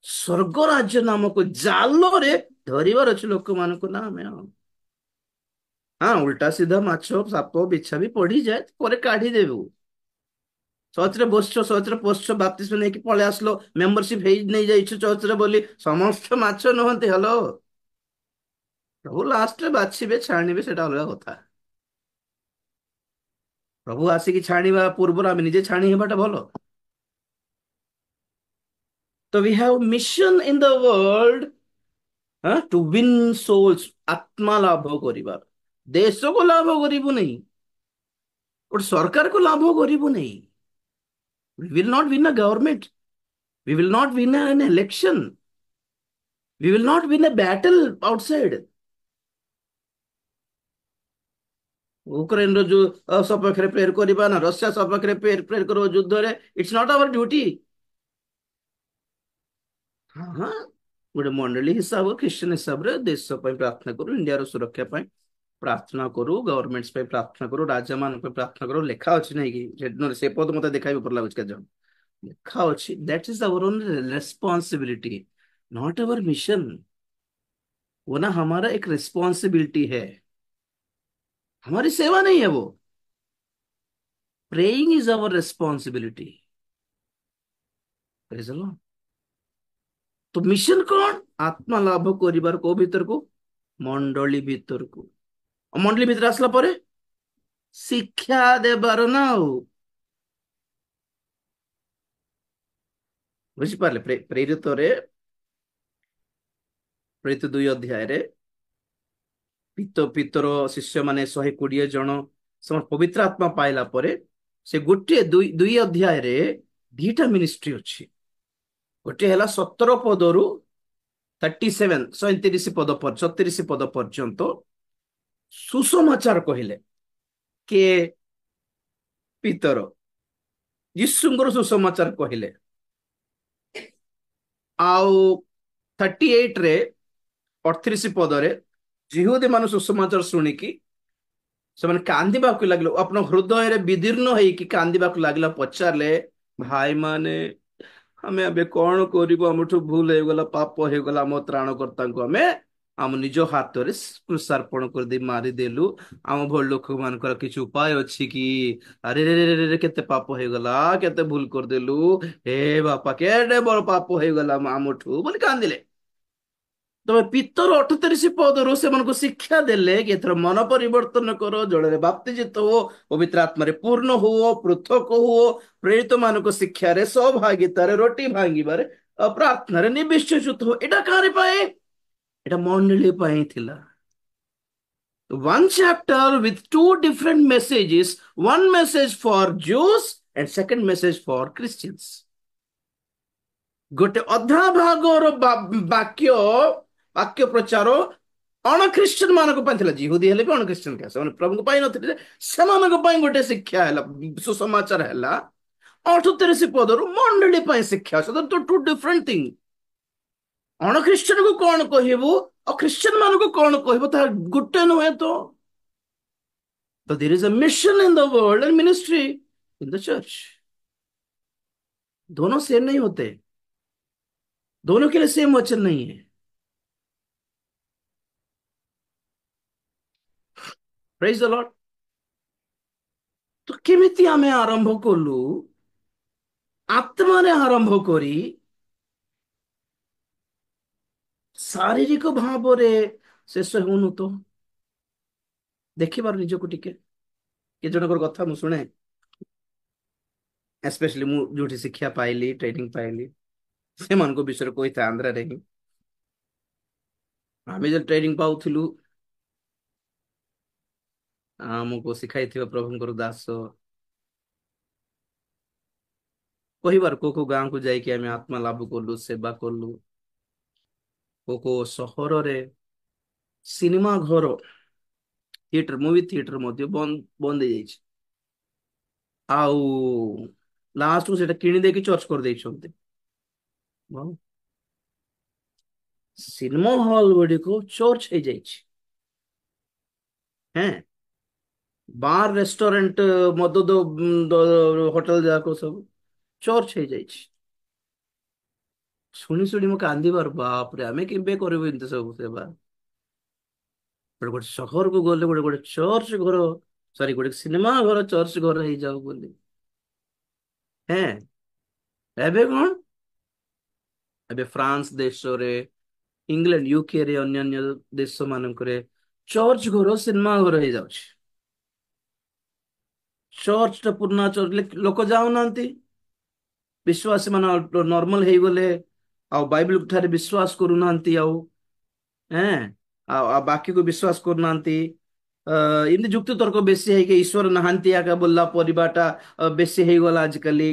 ସ୍ୱର୍ଗ ରାଜ୍ୟ ନାମକ ଜାଲରେ ଧରିବାର ଅଛି ଲୋକମାନଙ୍କୁ ନା ଆମେ। ହଁ ଉल्टा ସିଧା ମାଛ ସାପ ବିଛା ବି ପଡିଯାଏ ପରେ କାଢିଦେବୁ। ଚର୍ଚ୍ଚରେ ବସିଛ, ଚର୍ଚ୍ଚରେ ପଶିଛ, ବାପ୍ତିସ୍ମ ନେଇକି ପଳେଇ ଆସିଲ, ମେମ୍ବରସିପ ହେଇ ନେଇଯାଇଛ ଚର୍ଚ୍ଚରେ ବୋଲି ସମସ୍ତ ମାଛ ନୁହନ୍ତି। ହ୍ୟାଲୋ, ପ୍ରଭୁ ଲାଷ୍ଟରେ ବାଛିବେ ଛାଣିବେ, ସେଟା ଅଲଗା କଥା। ପ୍ରଭୁ ଆସିକି ଛାଣିବା ପୂର୍ବରୁ ଆମେ ନିଜେ ଛାଣି ହେବାଟା ଭଲ। ତ we have mission in the world to win souls, आत्मा लाभ କରିବାର। ଦେଶକୁ ଲାଭ କରିବୁ ନାହିଁ, ଗୋଟେ ସରକାରକୁ ଲାଭ କରିବୁ ନାହିଁ। We will not win a government. We will not win an election. We will not win a battle outside. ୟୁକ୍ରେନର ଯୋଉ ସପକ୍ଷରେ ପ୍ରେୟର କରିବା ନା ରଷିଆ ସପକ୍ଷରେ ପ୍ରେୟର କରିବ ଯୁଦ୍ଧରେ, ଇଟ୍ସ ନଟ୍ ଆୱାର ଡ୍ୟୁଟି। ହଁ ହଁ, ଗୋଟେ ମଣ୍ଡଳୀ ହିସାବରେ ଖ୍ରୀଷ୍ଟିଆନ ହିସାବରେ ଦେଶ ପାଇଁ ପ୍ରାର୍ଥନା କରୁ, ଇଣ୍ଡିଆର ସୁରକ୍ଷା ପାଇଁ ପ୍ରାର୍ଥନା କରୁ, ଗଭର୍ଣ୍ଣମେଣ୍ଟ ପାଇଁ ପ୍ରାର୍ଥନା କରୁ, ରାଜା ମାନଙ୍କ ପାଇଁ ପ୍ରାର୍ଥନା କରୁ। ଲେଖା ଅଛି ନାଇଁ କି? ସେ ପଦ ମତେ ଦେଖାଇବେ ଭଲ ଲାଗୁଛି କେତେ ଜଣ ଲେଖା ଅଛି। That is our own responsibility, not our mission. वो ना हमारा एक रिस्पॉन्सिबिलिटी है, हमारी सेवा नहीं है वो। Praying is our responsibility. Praise the lord. तो मिशन कौन? आत्मा लाभ करिबार को भीतर को, मंडली भीतर को। और मंडली भीतर आसला परे शिक्षा देबार ना हो। बुझिपारे? प्रेरित रे प्रेरित 2 अध्याय रे पितर शिष्य माने 120 जन समस्त पवित्र आत्मा पाइला परे से गोटे दुई अध्याय रे दीटा मिनिस्ट्री अछि। गोटे हला 17 पदरु 37 37 पद पर 36 पद पर्यंत सुसमाचार कहले के पितर यीशुଙ୍କର सुसमाचार कहले। आउ 38 रे 38 पदरे जिहुदी मान सुसमाचार शुणिकी ସେମାନେ କାନ୍ଦିବାକୁ ଲାଗିଲେ, ଆପଣ ହୃଦୟରେ ବିଦୀର୍ଣ୍ଣ ହେଇକି କାନ୍ଦିବାକୁ ଲାଗିଲା। ପଚାରିଲେ, ଭାଇ ମାନେ ଆମେ ଏବେ କଣ କରିବୁ? ଆମଠୁ ଭୁଲ ହେଇଗଲା, ପାପ ହେଇଗଲା, ଆମ ତ୍ରାଣକର୍ତ୍ତାଙ୍କୁ ଆମେ ଆମ ନିଜ ହାତରେ କୃଷାର୍ପଣ କରିଦେଇ ମାରିଦେଲୁ। ଆମ ଭଳି ଲୋକମାନଙ୍କର କିଛି ଉପାୟ ଅଛି କି? ଆରେ ରେ କେତେ ପାପ ହେଇଗଲା, କେତେ ଭୁଲ କରିଦେଲୁ, ହେ ବାପା କେଡେ ବଡ ପାପ ହେଇଗଲା ଆମଠୁ ବୋଲି କାନ୍ଦିଲେ। ତମେ ପିତର 38 ପଦରୁ ସେମାନଙ୍କୁ ଶିକ୍ଷା ଦେଲେ କି ଏଥର ମନ ପରିବର୍ତ୍ତନ କର, ଜଳରେ ବାପ୍ତିଜିତ ହୁଅ, ପବିତ୍ର ଆତ୍ମାରେ ପୂର୍ଣ୍ଣ ହୁଅ, ପୃଥକ ହୁଅ, ପ୍ରେରିତ ମାନଙ୍କ ଶିକ୍ଷାରେ, ସହଭାଗିତାରେ, ରୋଟି ଭାଙ୍ଗିବାରେ, ପ୍ରାର୍ଥନାରେ ନିବିଶ୍ଚିତ ହୁଅ। ଏଟା କାହାରି ପାଇଁ? ଏଟା ମଣ୍ଡଳୀ ପାଇଁ ଥିଲା। One chapter with two different messages, one message for Jews and second message for Christians. ଗୋଟେ ଅଧା ଭାଗର ବାକ୍ୟ ବାକ୍ୟ ପ୍ରଚାର ଅଣ ଖ୍ରୀଷ୍ଟିଆନ ମାନଙ୍କ ପାଇଁ ଥିଲା। ଜିହୁଦୀ ହେଲେ ବି ଅଣ ଖ୍ରୀଷ୍ଟିଆନ ଥିଲା, ସେମାନେ ପ୍ରଭୁଙ୍କୁ ପାଇ ନଥିଲେ, ସେମାନଙ୍କ ପାଇଁ ଗୋଟେ ଶିକ୍ଷା ହେଲା, ସୁସମାଚାର ହେଲା। 38 ପଦରୁ ମଣ୍ଡଳୀ ପାଇଁ ଶିକ୍ଷା ଅଛି। Two different thing. ଅଣ ଖ୍ରୀଷ୍ଟିଆନକୁ କଣ କହିବୁ ଆଉ ଖ୍ରୀଷ୍ଟିଆନ ମାନଙ୍କୁ କଣ କହିବୁ, ତାହା ଗୋଟେ ନୁହେଁ ତ। So there is a mission in the world and ministry in the church. दोनों सेम नहीं होते, दोनों के लिए सेम वचन नहीं है। Praise the lord. तो केमिति आमे आरंभ कलु? आत्मारे आरंभ करी शारीरिक भावरे शेष होनु तो देखिबार निजको टिके के जनकर कथा मु सुने, स्पेशली मु जोठी शिक्षा पाइली, ट्रेनिंग पाइली, से मन को विषय कोई था आंध्र रे ही आमे जो ट्रेनिंग पाउथिलु, हमको सिखाइथिबा प्रभुଙ୍କର दास कहिबार को गाँ को जाइके आमे आत्मा लाभ कलु, सेवा कलु। को सहर रे सिनेमा घर, थिएटर, मूवी थिएटर मध्य बंद बंद हो जाइछि। आउ लास्ट को सेटा किणी देकी चर्च कर देइछन्ते। सिनेमा हॉल गुडी को चर्च हो जाइछि। हैं, बार रेस्टोरेंट मद होटल जाको सब चर्च हो जाइछि। शुणी शुणी मु कांदी बार, बाप रे आमे केबे करबो इनते सब सेवा। ଗୋଟେ ଗୋଟେ ସହରକୁ ଗଲେ ଗୋଟେ ଗୋଟେ ଚର୍ଚ୍ଚ ଘର, ସରି ଗୋଟେ ସିନେମା ଘର ଚର୍ଚ୍ଚ ଘର ହେଇଯାଉ ବୋଲି। ହେଁ, ଏବେ କଣ, ଏବେ ଫ୍ରାନ୍ସ ଦେଶରେ, ଇଂଲଣ୍ଡ ୟୁକେ ରେ, ଅନ୍ୟାନ୍ୟ ଦେଶ ମାନଙ୍କରେ ଚର୍ଚ୍ଚ ଘର ସିନେମା ଘର ହେଇଯାଉଛି। ଚର୍ଚ୍ଚ ଟା ପୁରୁଣା ଚର୍ଚ୍ଚ ଲୋକ ଯାଉନାହାନ୍ତି, ବିଶ୍ୱାସୀ ମାନେ ନର୍ମାଲ ହେଇଗଲେ, ଆଉ ବାଇବଲ ଠାରେ ବିଶ୍ୱାସ କରୁନାହାନ୍ତି ଆଉ। ହେଁ, ଆଉ ବାକିକୁ ବିଶ୍ୱାସ କରୁନାହାନ୍ତି। ଅ ଏମିତି ଯୁକ୍ତି ତର୍କ ବେଶୀ ହେଇକି ଈଶ୍ୱର ନାହାନ୍ତି ଆକା ବୋଲା ପରିବାଟା ବେଶୀ ହେଇଗଲା ଆଜିକାଲି।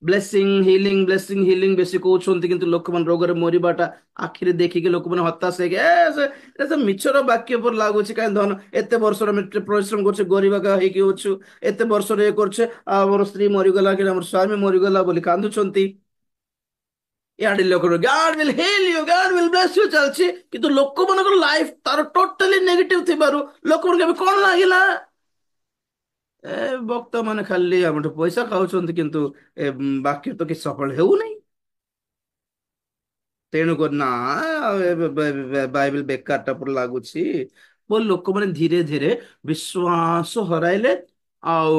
ବ୍ଲେସିଂ ହିଲିଂ ବେଶୀ କହୁଛନ୍ତି, କିନ୍ତୁ ଲୋକମାନେ ରୋଗରେ ମରିବାଟା ଆଖିରେ ଦେଖିକି ଲୋକମାନେ ହତାଶ ହେଇକି ସେ ମିଛର ବାକ୍ୟ ପରି ଲାଗୁଛି। କାହିଁ ଧନ ଏତେ ବର୍ଷର ଆମେ ପରିଶ୍ରମ କରୁଛେ, ଗରିବ ହେଇକି ଅଛୁ, ଏତେ ବର୍ଷର ଇଏ କରୁଛେ, ଆଉ ଆମର ସ୍ତ୍ରୀ ମରିଗଲା କି ଆମର ସ୍ୱାମୀ ମରିଗଲା ବୋଲି କାନ୍ଦୁଛନ୍ତି। ଇଆଡେ ଲୋକ God will heal you, God will bless you ଚାଲିଛି, କିନ୍ତୁ ଲୋକମାନଙ୍କର ଲାଇଫ ତାର ଟୋଟାଲି ନେଗେଟିଭ ଥିବାରୁ ଲୋକମାନଙ୍କୁ ଏବେ କଣ ଲାଗିଲା, ଏ ବକ୍ତା ମାନେ ଖାଲି ଆମଠୁ ପଇସା ଖାଉଛନ୍ତି, କିନ୍ତୁ ବାକ୍ୟ ତ କିଛି ସଫଳ ହେଉନାହିଁ। ତେଣୁ କରି ନା ବାଇବେଲ ବେକାର ଟା ପୁରା ଲାଗୁଛି ବୋଲି ଲୋକମାନେ ଧୀରେ ଧୀରେ ବିଶ୍ୱାସ ହରାଇଲେ, ଆଉ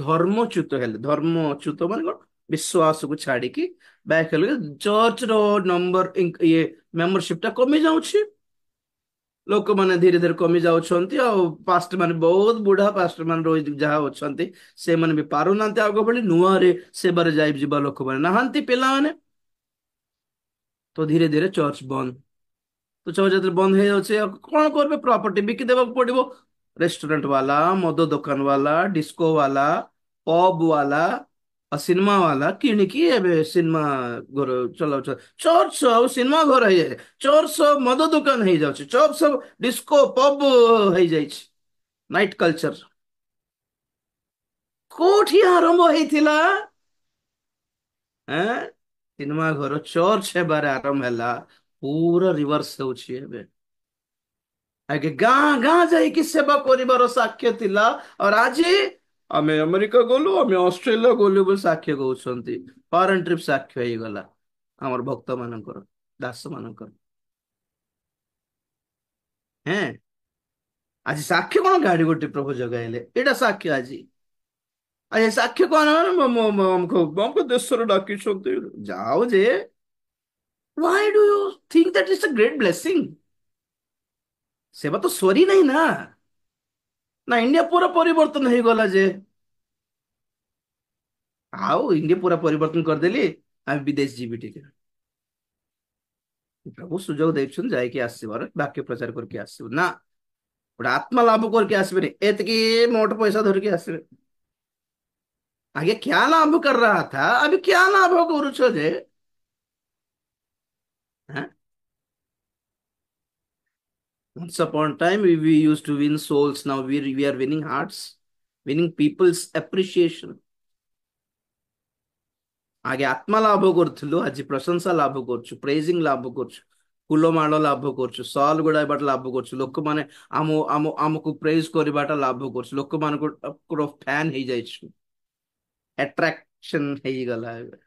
ଧର୍ମଚ୍ୟୁତ ହେଲେ। ଧର୍ମଚ୍ୟୁତ ମାନେ କଣ, ବିଶ୍ୱାସକୁ ଛାଡିକି ବ୍ୟାକ୍ ହେଲେ। ଚର୍ଚ୍ଚ ର ନମ୍ବର ଇଏ ମେମ୍ବରସିପ ଟା କମି ଯାଉଛି, ଲୋକମାନେ ଧୀରେ ଧୀରେ କମି ଯାଉଛନ୍ତି, ଆଉ ପାଷ୍ଟ ମାନେ ବହୁତ ବୁଢା ପାଷ୍ଟ ମାନେ ରହି ଯାହା ଅଛନ୍ତି ସେମାନେ ବି ପାରୁନାହାନ୍ତି ଆଗ ଭଳି ନୂଆରେ ସେବାରେ ଯାଇ ଯିବା ଲୋକମାନେ ନାହାନ୍ତି ପିଲାମାନେ। ତ ଧୀରେ ଧୀରେ ଚର୍ଚ୍ଚ ବନ୍ଦ। ତ ଚର୍ଚ୍ଚ ଯେତେବେଳେ ବନ୍ଦ ହେଇଯାଉଛି, ଆଉ କଣ କରିବେ, ପ୍ରପର୍ଟି ବିକି ଦେବାକୁ ପଡିବ। ରେଷ୍ଟୁରାଣ୍ଟ ବାଲା, ମଦ ଦୋକାନ ବାଲା, ଡିସ୍କୋ ବାଲା, ପବ୍ ବାଲା, ଆଉ ସିନେମା ବାଲା କିଣିକି ଏବେ ସିନେମା ଘର ଚଲାଉଛ। ଚର୍ଚ୍ଚ ଆଉ ସିନେମା ଘର ହେଇଯାଏ, ଚର୍ଚ୍ଚ ମଦ ଦୋକାନ ହେଇଯାଉଛି, ଚର୍ଚ୍ଚ ଡିସ୍କୋ ପବ୍ ହେଇଯାଇଛି। ନାଇଟ୍ କଲଚର କୋଉଠି ଆରମ୍ଭ ହେଇଥିଲା? ଆଁ ସିନେମା ଘର ଚର୍ଚ୍ଚ ହେବାରେ ଆରମ୍ଭ ହେଲା, ପୁରା ରିଭର୍ସ ହେଉଛି ଏବେ। ଆଗେ ଗାଁ ଗାଁ ଯାଇକି ସେବା କରିବାର ସାକ୍ଷ୍ୟ ଥିଲା, ଆଉ ଆଜି ଆମେ ଆମେରିକା ଗଲୁ, ଆମେ ଅଷ୍ଟ୍ରେଲିଆ ଗଲୁ ବୋଲି ସାକ୍ଷ୍ୟ କହୁଛନ୍ତି। ଫରେନ୍ ଟ୍ରିପ ସାକ୍ଷ୍ୟ ହେଇଗଲା ଆମର ଭକ୍ତ ମାନଙ୍କର, ଦାସ ମାନଙ୍କର। ହେଁ, ଆଜି ସାକ୍ଷ୍ୟ କଣ, ଗାଡି ଗୋଟେ ପ୍ରଭୁ ଜଗାଇଲେ, ଏଇଟା ସାକ୍ଷ୍ୟ ଆଜି। ଆଜି ସାକ୍ଷ୍ୟ କଣ, ଆମକୁ ଦେଶରେ ଡାକିଛନ୍ତି, ଯାଉ ଯେ why do you think that it's a great blessing? ସେବା ତ ସରି ନାହିଁ ନା, ନା ଇଣ୍ଡିଆ ପୁରା ପରିବର୍ତ୍ତନ ହେଇଗଲା ଯେ, ଆଉ ଇଣ୍ଡିଆ ପୁରା ପରିବର୍ତ୍ତନ କରିଦେଲି, ଆମେ ବିଦେଶ ଯିବି ଟିକେ। ପ୍ରଭୁ ସୁଯୋଗ ଦେଇଛନ୍ତି ଯାଇକି ଆସିବାର, ବାକ୍ୟ ପ୍ରଚାର କରିକି ଆସିବୁ ନା, ଗୋଟେ ଆତ୍ମା ଲାଭ କରିକି ଆସିବେନି ଏତିକି ମୋଟ ପଇସା ଧରିକି ଆସିବେ। आगे क्या लाभ कर रहा था, अभी क्या लाभ କରୁଛ ଯେ? हाँ? Once upon a time we used to win souls, now we are winning hearts, winning people's appreciation. ଆଗେ ଆତ୍ମା ଲାଭ କରୁଥିଲୁ, ଆଜି ପ୍ରଶଂସା ଲାଭ କରୁଛୁ, ପ୍ରେଜିଂ ଲାଭ କରୁଛୁ, ଫୁଲମାଳ ଲାଭ କରୁଛୁ, ସଲ୍ ଗୁଡାଇବାଟା ଲାଭ କରୁଛୁ, ଲୋକମାନେ ଆମକୁ ପ୍ରେଜ କରିବାଟା ଲାଭ କରୁଛୁ, ଲୋକମାନଙ୍କର ଫ୍ୟାନ ହେଇଯାଇଛୁ, ଆଟ୍ରାକ୍ସନ ହେଇଗଲା ଏବେ।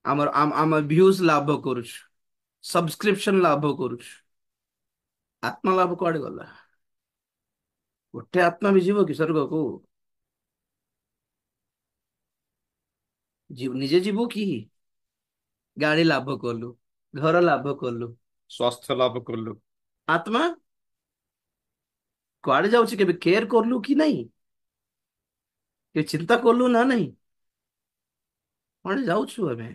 ଆମ ଭ୍ୟୁଜ ଲାଭ କରୁଛୁ, ସବସ୍କ୍ରିପସନ ଲାଭ କରୁଛୁ, ଆତ୍ମା ଲାଭ କୁଆଡେ ଗଲା? ଗୋଟେ ଆତ୍ମା ବି ଯିବ କି ସ୍वर्ଗକୁ? ନିଜେ ଯିବୁ କି? ଗାଡି ଲାଭ କଲୁ, ଘର ଲାଭ କଲୁ, ସ୍ୱାସ୍ଥ୍ୟ ଲାଭ କଲୁ, ଆତ୍ମା କୁଆଡେ ଯାଉଛି କେବେ କେୟାର କରଲୁ କି ନାଇଁ? କେବେ ଚିନ୍ତା କଲୁ ନା ନାଇଁ? କୁଆଡେ ଯାଉଛୁ ଆମେ?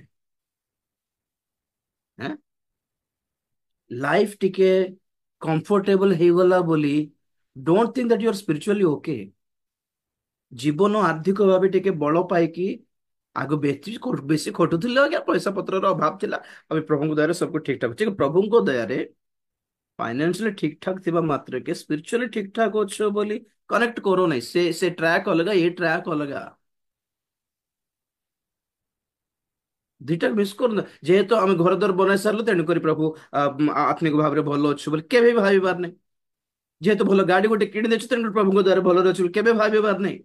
ଲାଇଫ ଟିକେ କମ୍ଫର୍ଟେବଲ ହେଇଗଲା ବୋଲି don't think that you are spiritually okay. ଜୀବନ ଆର୍ଥିକ ଭାବେ ଟିକେ ବଳ ପାଇକି, ଆଗ ବେଶୀ ଖଟୁଥିଲେ ଆଜ୍ଞା, ପଇସା ପତ୍ରର ଅଭାବ ଥିଲା, ଏବେ ପ୍ରଭୁଙ୍କ ଦୟାରେ ସବୁ ଠିକ ଠାକ ଅଛି। ପ୍ରଭୁଙ୍କ ଦୟାରେ ଫାଇନାନ୍ସିଆଲି ଠିକ ଠାକ ଥିବା ମାତ୍ରକେ ସ୍ପିରିଚୁଆଲି ଠିକ ଠାକ ଅଛ ବୋଲି କନେକ୍ଟ କरो ନାହିଁ, ସେ ଟ୍ରାକ୍ ଅଲଗା, ଏ ଟ୍ରାକ୍ ଅଲଗା, ଦିଟା ମିସ୍ କରୁନା। ଯେହେତୁ ଆମେ ଘର ଦ୍ୱାର ବନାଇ ସାରିଲୁ, ତେଣୁକରି ପ୍ରଭୁ ଆତ୍ମିକ ଭାବରେ ଭଲ ଅଛୁ ବୋଲି କେବେ ବି ଭାବିବାର ନାହିଁ। ଯେହେତୁ ଭଲ ଗାଡି ଗୋଟେ କିଣି ଦେଇଛୁ, ତେଣୁକରି ପ୍ରଭୁଙ୍କ ଦ୍ୱାରା ଭଲରେ ଅଛୁ ବୋଲି କେବେ ଭାବିବାର ନାହିଁ।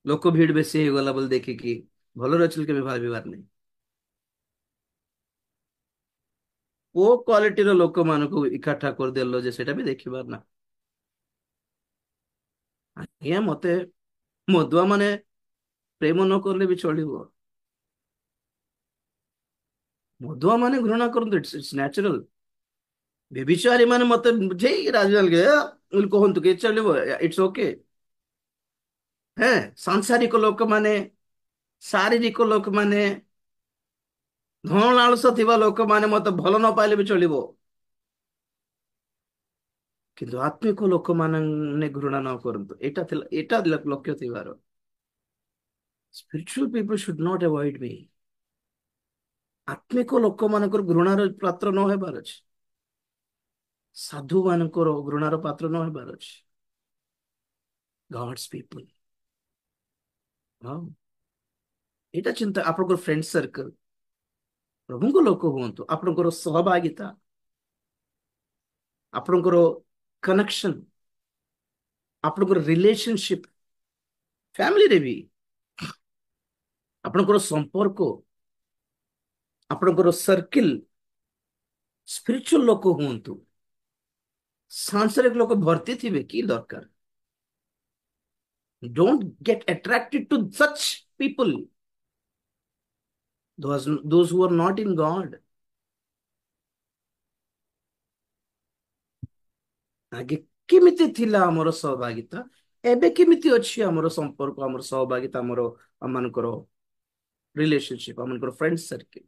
ଲୋକ ଭିଡ ବେଶୀ ହେଇଗଲା ବୋଲି ଦେଖିକି ଭଲରେ ଅଛି ବୋଲି କେବେ ଭାବିବାର ନାହିଁ। को क्वालिटी लोक मान को इकट्ठा करदेल जे सेटा भी देखिबार ना। आज्ञा मते मदुआ माने प्रेम न करले भी चलिबो, मदुआ माने घृणा करते, इट्स नेचुरल। व्यभिचारी माने मते बुझेई राजवाल के उल कहंतु के चलिबो, इट्स ओके। है सांसारिक लोक माने, शारीरिक लोक माने, धन लालसा थिबा लोक माने मते भल न पाइले भी चलिबो, किंतु आत्मिक लोक माने घृणा न करंतु, एटा लक्ष्य थिबार। Spiritual people should not avoid me. आत्मिक लोक मानकर घृणार पात्र न हेबार अछि, साधु मानकर घृणार पात्र न हेबार अछि। गॉड्स पीपल, हाँ एटा चिंता। आपनकर फ्रेंड सर्कल प्रभु लोक हुंतु, आपनकर सहभागिता, आपनकर कनेक्शन, आपनकर रिलेशनशिप फैमिली रे भी, आपनकर संपर्क, आपनकर सर्किल स्पिरिचुअल लोक हुंतु, सांसारिक लोक भर्ती थिबे की दरकार। Don't get attracted to such people, those who are not in God। आगे केमिति थिला हमर सहभागिता, एबे केमिति अछि हमर संपर्क, हमर सहभागिता, हमर अमानकर रिलेशनशिप, अमानकर फ्रेंड सर्किल।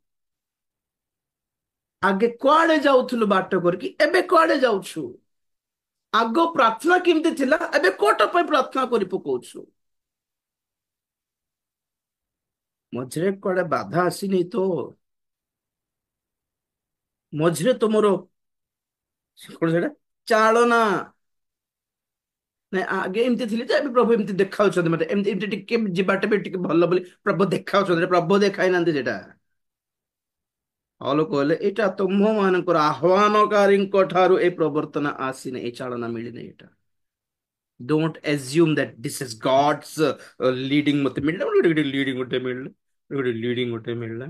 आगे कुआडे जाउथुलु बाट करके, एबे कुआडे जाउछु। आगो प्रार्थना केमिति थिला, एबे कोट पे प्रार्थना करि पकोछु। मझरे कुआडे बाधा आसीनी तो, मझरे तुमरो कोन सेटा चालना ना आगे एमती थिले जे प्रभु एमती देखाउ छथि, मते एमती एमती टिके जिबाटे बे टिके भल्ल बोली प्रभु देखाउ छथि, प्रभु देखाइ नांती जेटा। हलो कहले एटा तुम मानकर आह्वानकारी ठारू ए प्रवर्तन आसीने, ए चालना मिलिने एटा। Don't assume that this is God's leading, मते मिलला लीडिंग उठे मिलला, लीडिंग उठे मिलला।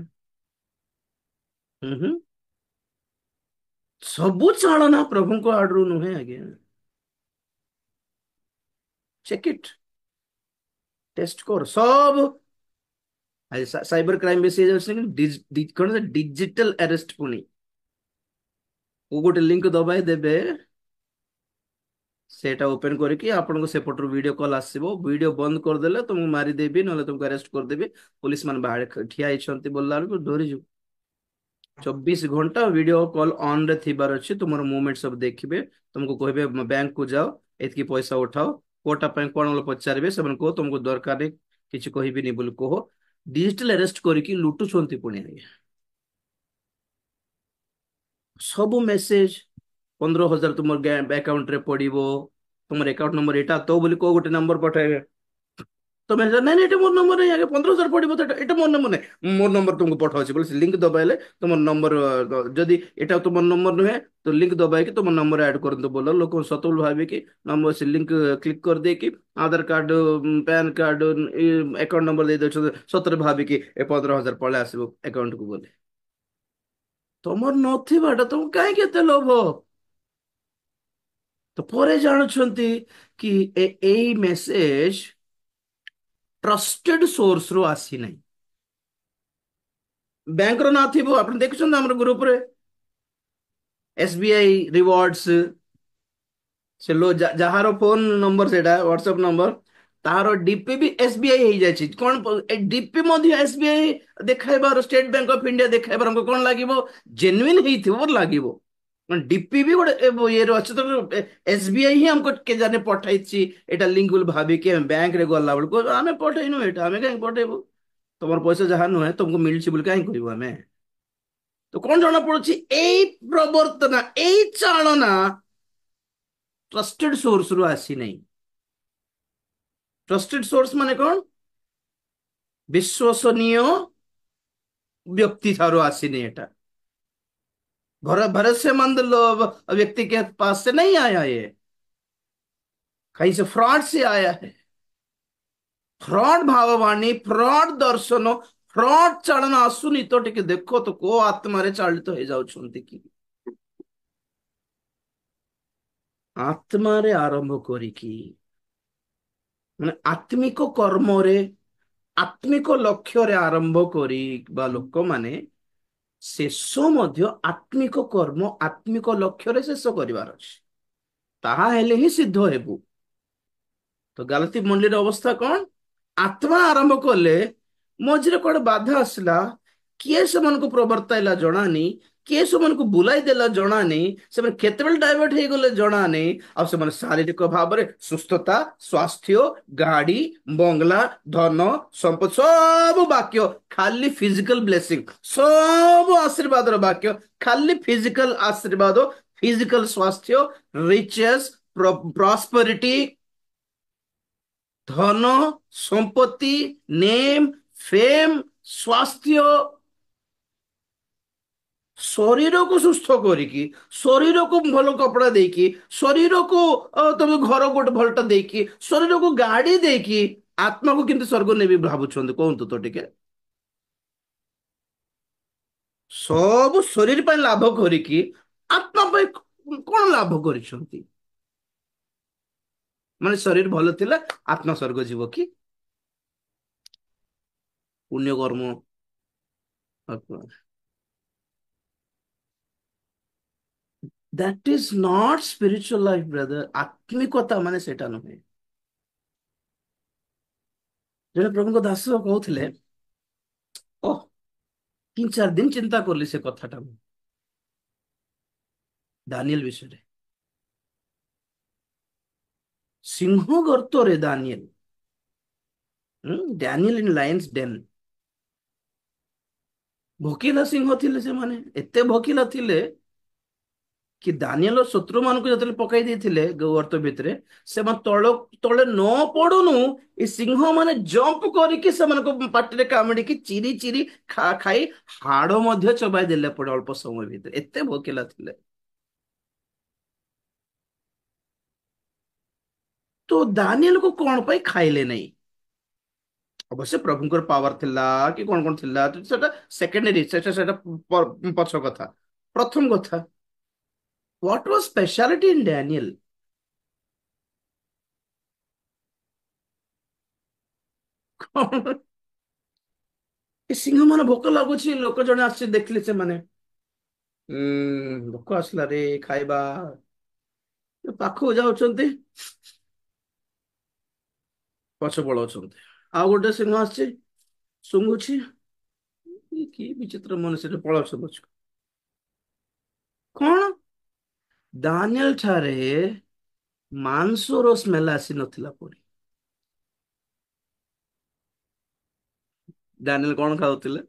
सबु चालना प्रभु को आडरू नुहे आगे। चेक इट, टेस्ट कर सब। साइबर क्राइम बेसी कौन डिजिटल अरेस्ट पुनी वो गोटे लिंक दबाई देबे, सेटा ओपन करके आपन को सेपटर वीडियो कॉल आसीबो, वीडियो बंद कर देले तुमको मारी देबी, नले तुमको अरेस्ट कर देबी। पुलिस मान बाहर ठिया हिचंती बोलला को डरी जो। 24 घंटा वीडियो कॉल ऑन रे थिबार अछि, तुमर मूवमेंट सब देखिबे, तुमको कहबे बैंक को जाओ एतकी पैसा उठाओ, कोटा पे कोन पचारबे, सेबन को तुमको दरकार नै किछि कहबी नि बोल कहो। डिजिटल अरेस्ट करके लुटु छंती पुणी आगे। सब मेसेज 15,000 तुम अकाउंट रे पड़ो, तुम अकाउंट नंबर एटा तो बोली को गोटे नंबर पठाइबे, तुम नहीं एटा मोर नंबर नहीं, आगे 15,000 पड़ो तो एटा मोर नंबर नहीं, मोर नंबर तुमको पठाउछि बोले लिंक दबाइले तुम नंबर, जदि एटा तुम नंबर नुहे तो लिंक दबाई कि तुम नंबर ऐड कर दो बोल, लोक सतुल भाबे कि नंबर से लिंक क्लिक कर दे कि Aadhaar card, PAN card, account number दे दे, सतरे भाबे कि 15,000 पळे आसीबो अकाउंट को बोले। तुमर नथिबाटा तुम काहे केते लोभ। तो परे जानुछंती कि एई मेसेज ट्रस्टेड सोर्स रो आसी नहीं, बैंक रो ना थिबो। आपण देखुछन हमर ग्रुप रे एसबीआई रिवार्ड्स, से लो जहारो फोन नंबर सेटा व्हाट्सएप नंबर, तारो डीपी भी एसबीआई हे जाय छी। कोन डीपी मध्ये एसबीआई देखाइबार, स्टेट बैंक ऑफ इंडिया देखाइबार हमको कोन लागिबो, जेन्युइन हेई थिबो लागिबो। डीपी भी गोटे ये अच्छे तो एसबीआई ही हमको के जाने पठाई छी, एटा लिंक बोल भाभी के बैंक रे गला बेल को आमे पठाइनु, एटा आमे काहे पठाइबो, तुमर पैसा जहां नुहे तुमको मिलछि बोल काहे करिवो आमे। तो कोन जाना पड़छि एई प्रवर्तना, एई चालना ट्रस्टेड सोर्स रु आसी नहीं। ट्रस्टेड सोर्स माने कोन, विश्वसनीय व्यक्ति थारो आसी नहीं, एटा भरोसेमंद व्यक्ति के पास से नहीं आया, ये कहीं से फ्रॉड से आया है। फ्रॉड भाववाणी, फ्रॉड दर्शन, फ्रॉड चालन आसुनी तो टिके देखो तो को आत्मा रे चालित हो जाउछंती कि ଆତ୍ମାରେ ଆରମ୍ଭ କରିକି ମାନେ ଆତ୍ମିକ କର୍ମରେ ଆତ୍ମିକ ଲକ୍ଷ୍ୟରେ ଆରମ୍ଭ କରିବା ଲୋକମାନେ ଶେଷ ମଧ୍ୟ ଆତ୍ମିକ କର୍ମ ଆତ୍ମିକ ଲକ୍ଷ୍ୟରେ ଶେଷ କରିବାର ଅଛି। ତାହା ହେଲେ ହିଁ ସିଦ୍ଧ ହେବୁ। ତ ଗାଲାତି ମଣ୍ଡଳୀର ଅବସ୍ଥା କଣ? ଆତ୍ମା ଆରମ୍ଭ କଲେ ମଝିରେ କୁଆଡେ ବାଧା ଆସିଲା, କିଏ ସେମାନଙ୍କୁ ପ୍ରବର୍ତ୍ତାଇଲା ଜଣାନି, କିଏ ସେମାନଙ୍କୁ ବୁଲାଇ ଦେଲା ଜଣାନି, ସେମାନେ କେତେବେଳେ ଡାଇଭର୍ଟ ହେଇଗଲେ ଜଣାନି। ଆଉ ସେମାନେ ଶାରୀରିକ ଭାବରେ ସୁସ୍ଥତା, ସ୍ୱାସ୍ଥ୍ୟ, ଗାଡି, ବଙ୍ଗଲା, ଧନ, ସମ୍ପଦ ସବୁ ବାକ୍ୟ, ଖାଲି ଫିଜିକାଲ ବ୍ଲେସିଂ, ସବୁ ଆଶୀର୍ବାଦର ବାକ୍ୟ, ଖାଲି ଫିଜିକାଲ ଆଶୀର୍ବାଦ, ଫିଜିକାଲ ସ୍ୱାସ୍ଥ୍ୟ, ରିଚେସ୍, ପ୍ରସ୍ପରିଟି, ଧନ, ସମ୍ପତ୍ତି, ନେମ୍, ଫେମ୍, ସ୍ୱାସ୍ଥ୍ୟ, ଶରୀରକୁ ସୁସ୍ଥ କରିକି, ଶରୀରକୁ ଭଲ କପଡା ଦେଇକି, ଶରୀରକୁ ତମେ ଘର ଗୋଟେ ଭଲଟା ଦେଇକି, ଶରୀରକୁ ଗାଡି ଦେଇକି ଆତ୍ମାକୁ କିନ୍ତୁ ସ୍ୱର୍ଗ ନେବି ଭାବୁଛନ୍ତି? କୁହନ୍ତୁ ତ ଟିକେ। ସବୁ ଶରୀର ପାଇଁ ଲାଭ କରିକି ଆତ୍ମା ପାଇଁ କଣ ଲାଭ କରିଛନ୍ତି? ମାନେ ଶରୀର ଭଲ ଥିଲା ଆତ୍ମା ସ୍ୱର୍ଗ ଯିବ କି? ପୁଣ୍ୟ କର୍ମ that is not spiritual life, brother. ଆତ୍ମିକତା ମାନେ ସେଟା ନୁହେଁ। ଜଣେ ପ୍ରଭୁଙ୍କ ଦାସ କହୁଥିଲେ, ଓ 3-4 ଦିନ ଚିନ୍ତା କଲି ସେ କଥାଟା ମୁଁ ଦାନିଏଲ ବିଷୟରେ। ସିଂହ ଗର୍ତ୍ତରେ ଦାନିଏଲ, ଡାନିଏଲ ଇନ୍ ଲାୟନ୍ସ ଡେନ୍। ଭୋକିଲା ସିଂହ ଥିଲେ ସେମାନେ, ଏତେ ଭୋକିଲା ଥିଲେ କି ଦାନିଏଲ ଶତ୍ରୁ ମାନଙ୍କୁ ଯେତେବେଳେ ପକାଇ ଦେଇଥିଲେ ଗର୍ତ୍ତ ଭିତରେ, ସେମାନେ ତଳେ ନ ପଡୁନୁ ଏ ସିଂହ ମାନେ ଜମ୍ପ କରିକି ସେମାନଙ୍କ ପାଟିରେ କାମୁଡିକି ଚିରି ଚିରି ଖାଇ ହାଡ ମଧ୍ୟ ଚବାଇ ଦେଲେ ପଡେ ଅଳ୍ପ ସମୟ ଭିତରେ, ଏତେ ଭୋକିଲା ଥିଲେ। ତ ଦାନିଏଲକୁ କଣ ପାଇଁ ଖାଇଲେ ନାହିଁ? ଅବଶ୍ୟ ପ୍ରଭୁଙ୍କର ପାୱାର ଥିଲା କି କଣ କଣ ଥିଲା ସେଟା ସେକେଣ୍ଡାରୀ, ସେଟା ପଛ କଥା। ପ୍ରଥମ କଥା, what was speciality in Daniel? କଣ ଏ ସିଂହ ମାନେ ଭୋକ ଲାଗୁଛି, ଲୋକ ଜଣେ ଆସିଛି ଦେଖିଲେ ସେମାନେ, ଭୋକ ଆସିଲା ରେ ଖାଇବା, ପାଖକୁ ଯାଉଛନ୍ତି, ପଛ ପଳାଉଛନ୍ତି। ଆଉ ଗୋଟେ ସିଂହ ଆସିଛି, ଶୁଙ୍ଗୁଛି, କି ବିଚିତ୍ର ମନୁଷ୍ୟ, ପଳାଉଛି ପଛ। କଣ ଦାନିଏଲ ଠାରେ ମାଂସର ସ୍ମେଲ ଆସି ନଥିଲା ପରି। ଦାନିଏଲ କଣ ଖାଉଥିଲେ?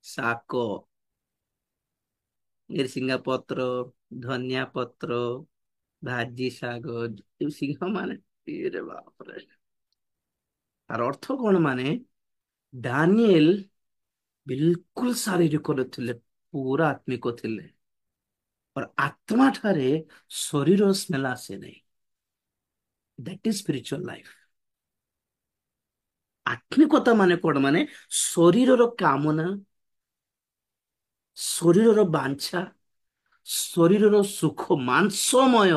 ଶାକ, ମିରସିଙ୍ଗା ପତ୍ର, ଧନିଆ ପତ୍ର, ଭାଜି ଶାଗ। ସିଂହ ମାନେ ଇରେ ବାପରେ। ତାର ଅର୍ଥ କଣ? ମାନେ ଦାନିଏଲ ବିଲକୁଲ ଶାରୀରିକ ଥିଲେ, ପୁରା ଆତ୍ମିକ ଥିଲେ। ଆତ୍ମା ଠାରେ ଶରୀର ସ୍ମେଲ ଆସେ ନାହିଁ। That is spiritual life. ଆତ୍ମିକତା ମାନେ କଣ? ମାନେ ଶରୀରର କାମନା, ଶରୀରର ବାଞ୍ଛା, ଶରୀରର ସୁଖ, ମାଂସମୟ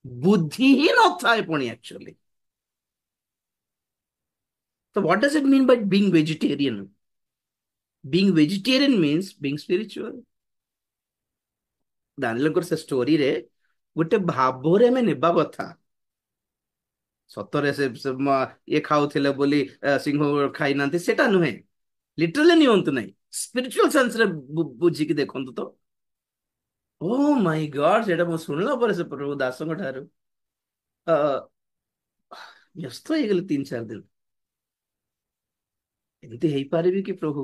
ବୁଦ୍ଧି ହିଁ ନଥାଏ ପୁଣି actually. So what does it mean by being vegetarian? Being vegetarian means being spiritual. ଦାନିଏଲଙ୍କର ସେ ଷ୍ଟୋରିରେ ଗୋଟେ ଭାବରେ ଆମେ ନେବା କଥା। ସତରେ ଇଏ ଖାଉଥିଲେ ବୋଲି ସିଂହ ଖାଇନାହାନ୍ତି ସେଟା ନୁହେଁ, ଲିଟରାଲି ନିଅନ୍ତୁ ନାହିଁ, ସ୍ପିରିଚୁଆଲ ସେନ୍ସରେ ବୁଝିକି ଦେଖନ୍ତୁ ତ। ଓ ମାଇ ଗଡ, ସେଇଟା ମୁଁ ଶୁଣିଲା ପରେ ସେ ପ୍ରଭୁ ଦାସଙ୍କ ଠାରୁ ବ୍ୟସ୍ତ ହେଇଗଲି 3-4 ଦିନ। ଏମିତି ହେଇପାରିବି କି ପ୍ରଭୁ?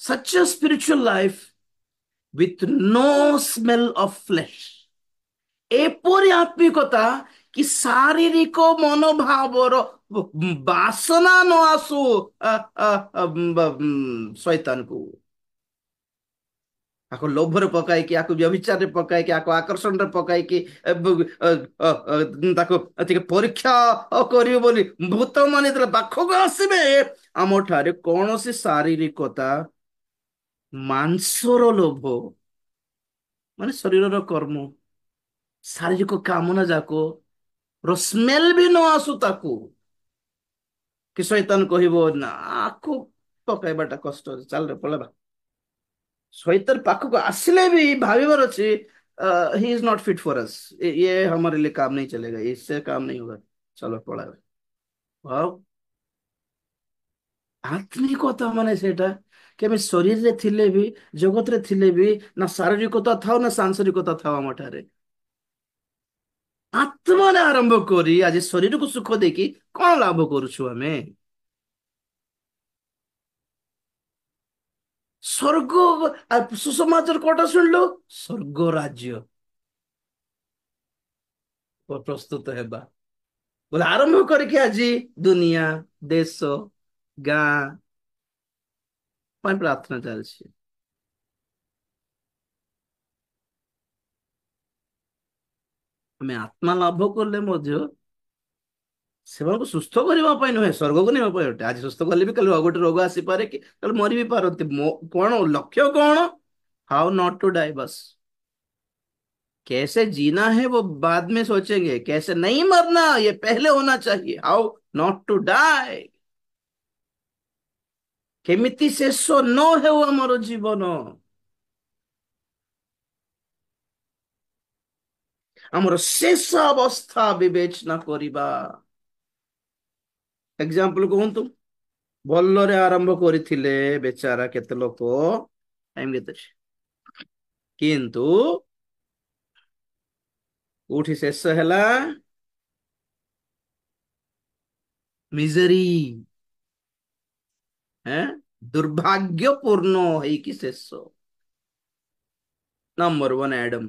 such a spiritual life with no smell of flesh, ଏପରି ଆତ୍ମିକତା କି ଶାରୀରିକ ମନୋଭାବର ବାସନା ନ ଆସୁ ଶୈତାନକୁ। ଆକୁ ଲୋଭରେ ପକାଇକି, ଆକୁ ବ୍ୟଭିଚାରରେ ପକାଇକି, ଆକୁ ଆକର୍ଷଣରେ ପକାଇକି, ତାକୁ ଟିକେ ପରୀକ୍ଷା କରିବେ ବୋଲି ଭୂତ ମାନେ ଯେତେବେଳେ ପାଖକୁ ଆସିବେ, ଆମ ଠାରେ କୌଣସି ଶାରୀରିକତା, ମାଂସର ଲୋଭ, ମାନେ ଶରୀରର କର୍ମ, ଶାରୀରିକ କାମନା ଯାକ ର ସ୍ମେଲ ବି ନ ଆସୁ ତାକୁ, କି ଶୈତାନ କହିବ ନା ଆଖୁ ପକାଇବାଟା କଷ୍ଟ ଅଛି, ଚାଲରେ ପଳେଇବା। ଶୈତାନ ପାଖକୁ ଆସିଲେ ବି ଭାବିବାର ଅଛି he is not fit for us, ये हमारे लिए काम नहीं चलेगा, इससे काम नहीं होगा, चलो पଳାଇବା। ଆଉ ଆତ୍ମିକତା ମାନେ ସେଇଟା କି ଆମେ ଶରୀରରେ ଥିଲେ ବି, ଜଗତରେ ଥିଲେ ବି, ନା ଶାରୀରିକତା ଥାଉ ନା ସାଂସାରିକତା ଥାଉ ଆମଠାରେ, ଆତ୍ମାରେ ଆରମ୍ଭ କରି ଆଜି ଶରୀରକୁ ସୁଖ ଦେଇକି କଣ ଲାଭ କରୁଛୁ ଆମେ? ସ୍ୱର୍ଗ ସୁସମାଚାର କୋଉଟା ଶୁଣିଲୁ? ସ୍ୱର୍ଗ ରାଜ୍ୟ ପ୍ରସ୍ତୁତ ହେବା ବୋଲେ ଆରମ୍ଭ କରିକି ଆଜି ଦୁନିଆ, ଦେଶ, ଗାଁ ପାଇଁ ପ୍ରାର୍ଥନା ଚାଲିଛି। ଆମେ ଆତ୍ମା ଲାଭ କଲେ ମଧ୍ୟ ସେମାନଙ୍କୁ ସୁସ୍ଥ କରିବା ପାଇଁ ନୁହେଁ, ସ୍ୱର୍ଗକୁ ନେବା ପାଇଁ ଅଟେ। ଆଜି ସୁସ୍ଥ କଲେ ବି କାଲି ଆଉ ଗୋଟେ ରୋଗ ଆସିପାରେ, କି କାଲି ମରି ବି ପାରନ୍ତି। କଣ ଲକ୍ଷ୍ୟ କଣ? हाउ नॉट टू डाई, बस कैसे जीना है वो बाद में सोचेंगे, कैसे नहीं मरना ये पहले होना चाहिए। हाउ नॉट टू डाई, କେମିତି ଶେଷ ନ ହେଉ ଆମର ଜୀବନ, ଆମର ଶେଷ ଅବସ୍ଥା ବିବେଚନା କରିବା। ଏକ୍ସାମ୍ପଲ କୁହନ୍ତୁ, ଭଲରେ ଆରମ୍ଭ କରିଥିଲେ ବେଚାରା କେତେ ଲୋକ, ଟାଇମ କେତେ ଅଛି, କିନ୍ତୁ କୋଉଠି ଶେଷ ହେଲା? ମିଜରୀ, ଦୁର୍ଭାଗ୍ୟପୂର୍ଣ୍ଣ ହେଇକି ଶେଷ। ନମ୍ବର वन एडम,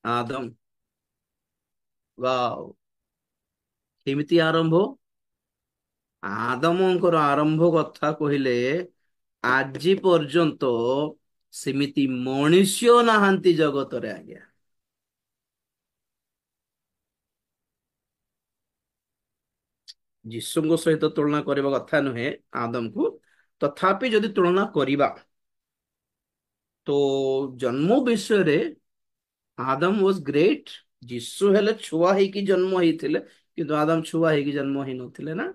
आदम। वाव, କେମିତି ଆରମ୍ଭ? ଆଦମଙ୍କର ଆରମ୍ଭ କଥା କହିଲେ ଆଜି ପର୍ଯ୍ୟନ୍ତ ସେମିତି ମଣିଷ ନାହାନ୍ତି ଜଗତରେ, ଆଜ୍ଞା। ଯୀଶୁଙ୍କ ସହିତ ତୁଳନା କରିବା କଥା ନୁହେଁ ଆଦମକୁ, ତଥାପି ଯଦି ତୁଳନା କରିବା ତ ଜନ୍ମ ବିଷୟରେ ଆଦମ ୱାଜ ଗ୍ରେଟ୍। ଯୀଶୁ ହେଲେ ଛୁଆ ହେଇକି ଜନ୍ମ ହେଇଥିଲେ, କିନ୍ତୁ ଆଦମ ଛୁଆ ହେଇକି ଜନ୍ମ ହେଇନଥିଲେ ନା।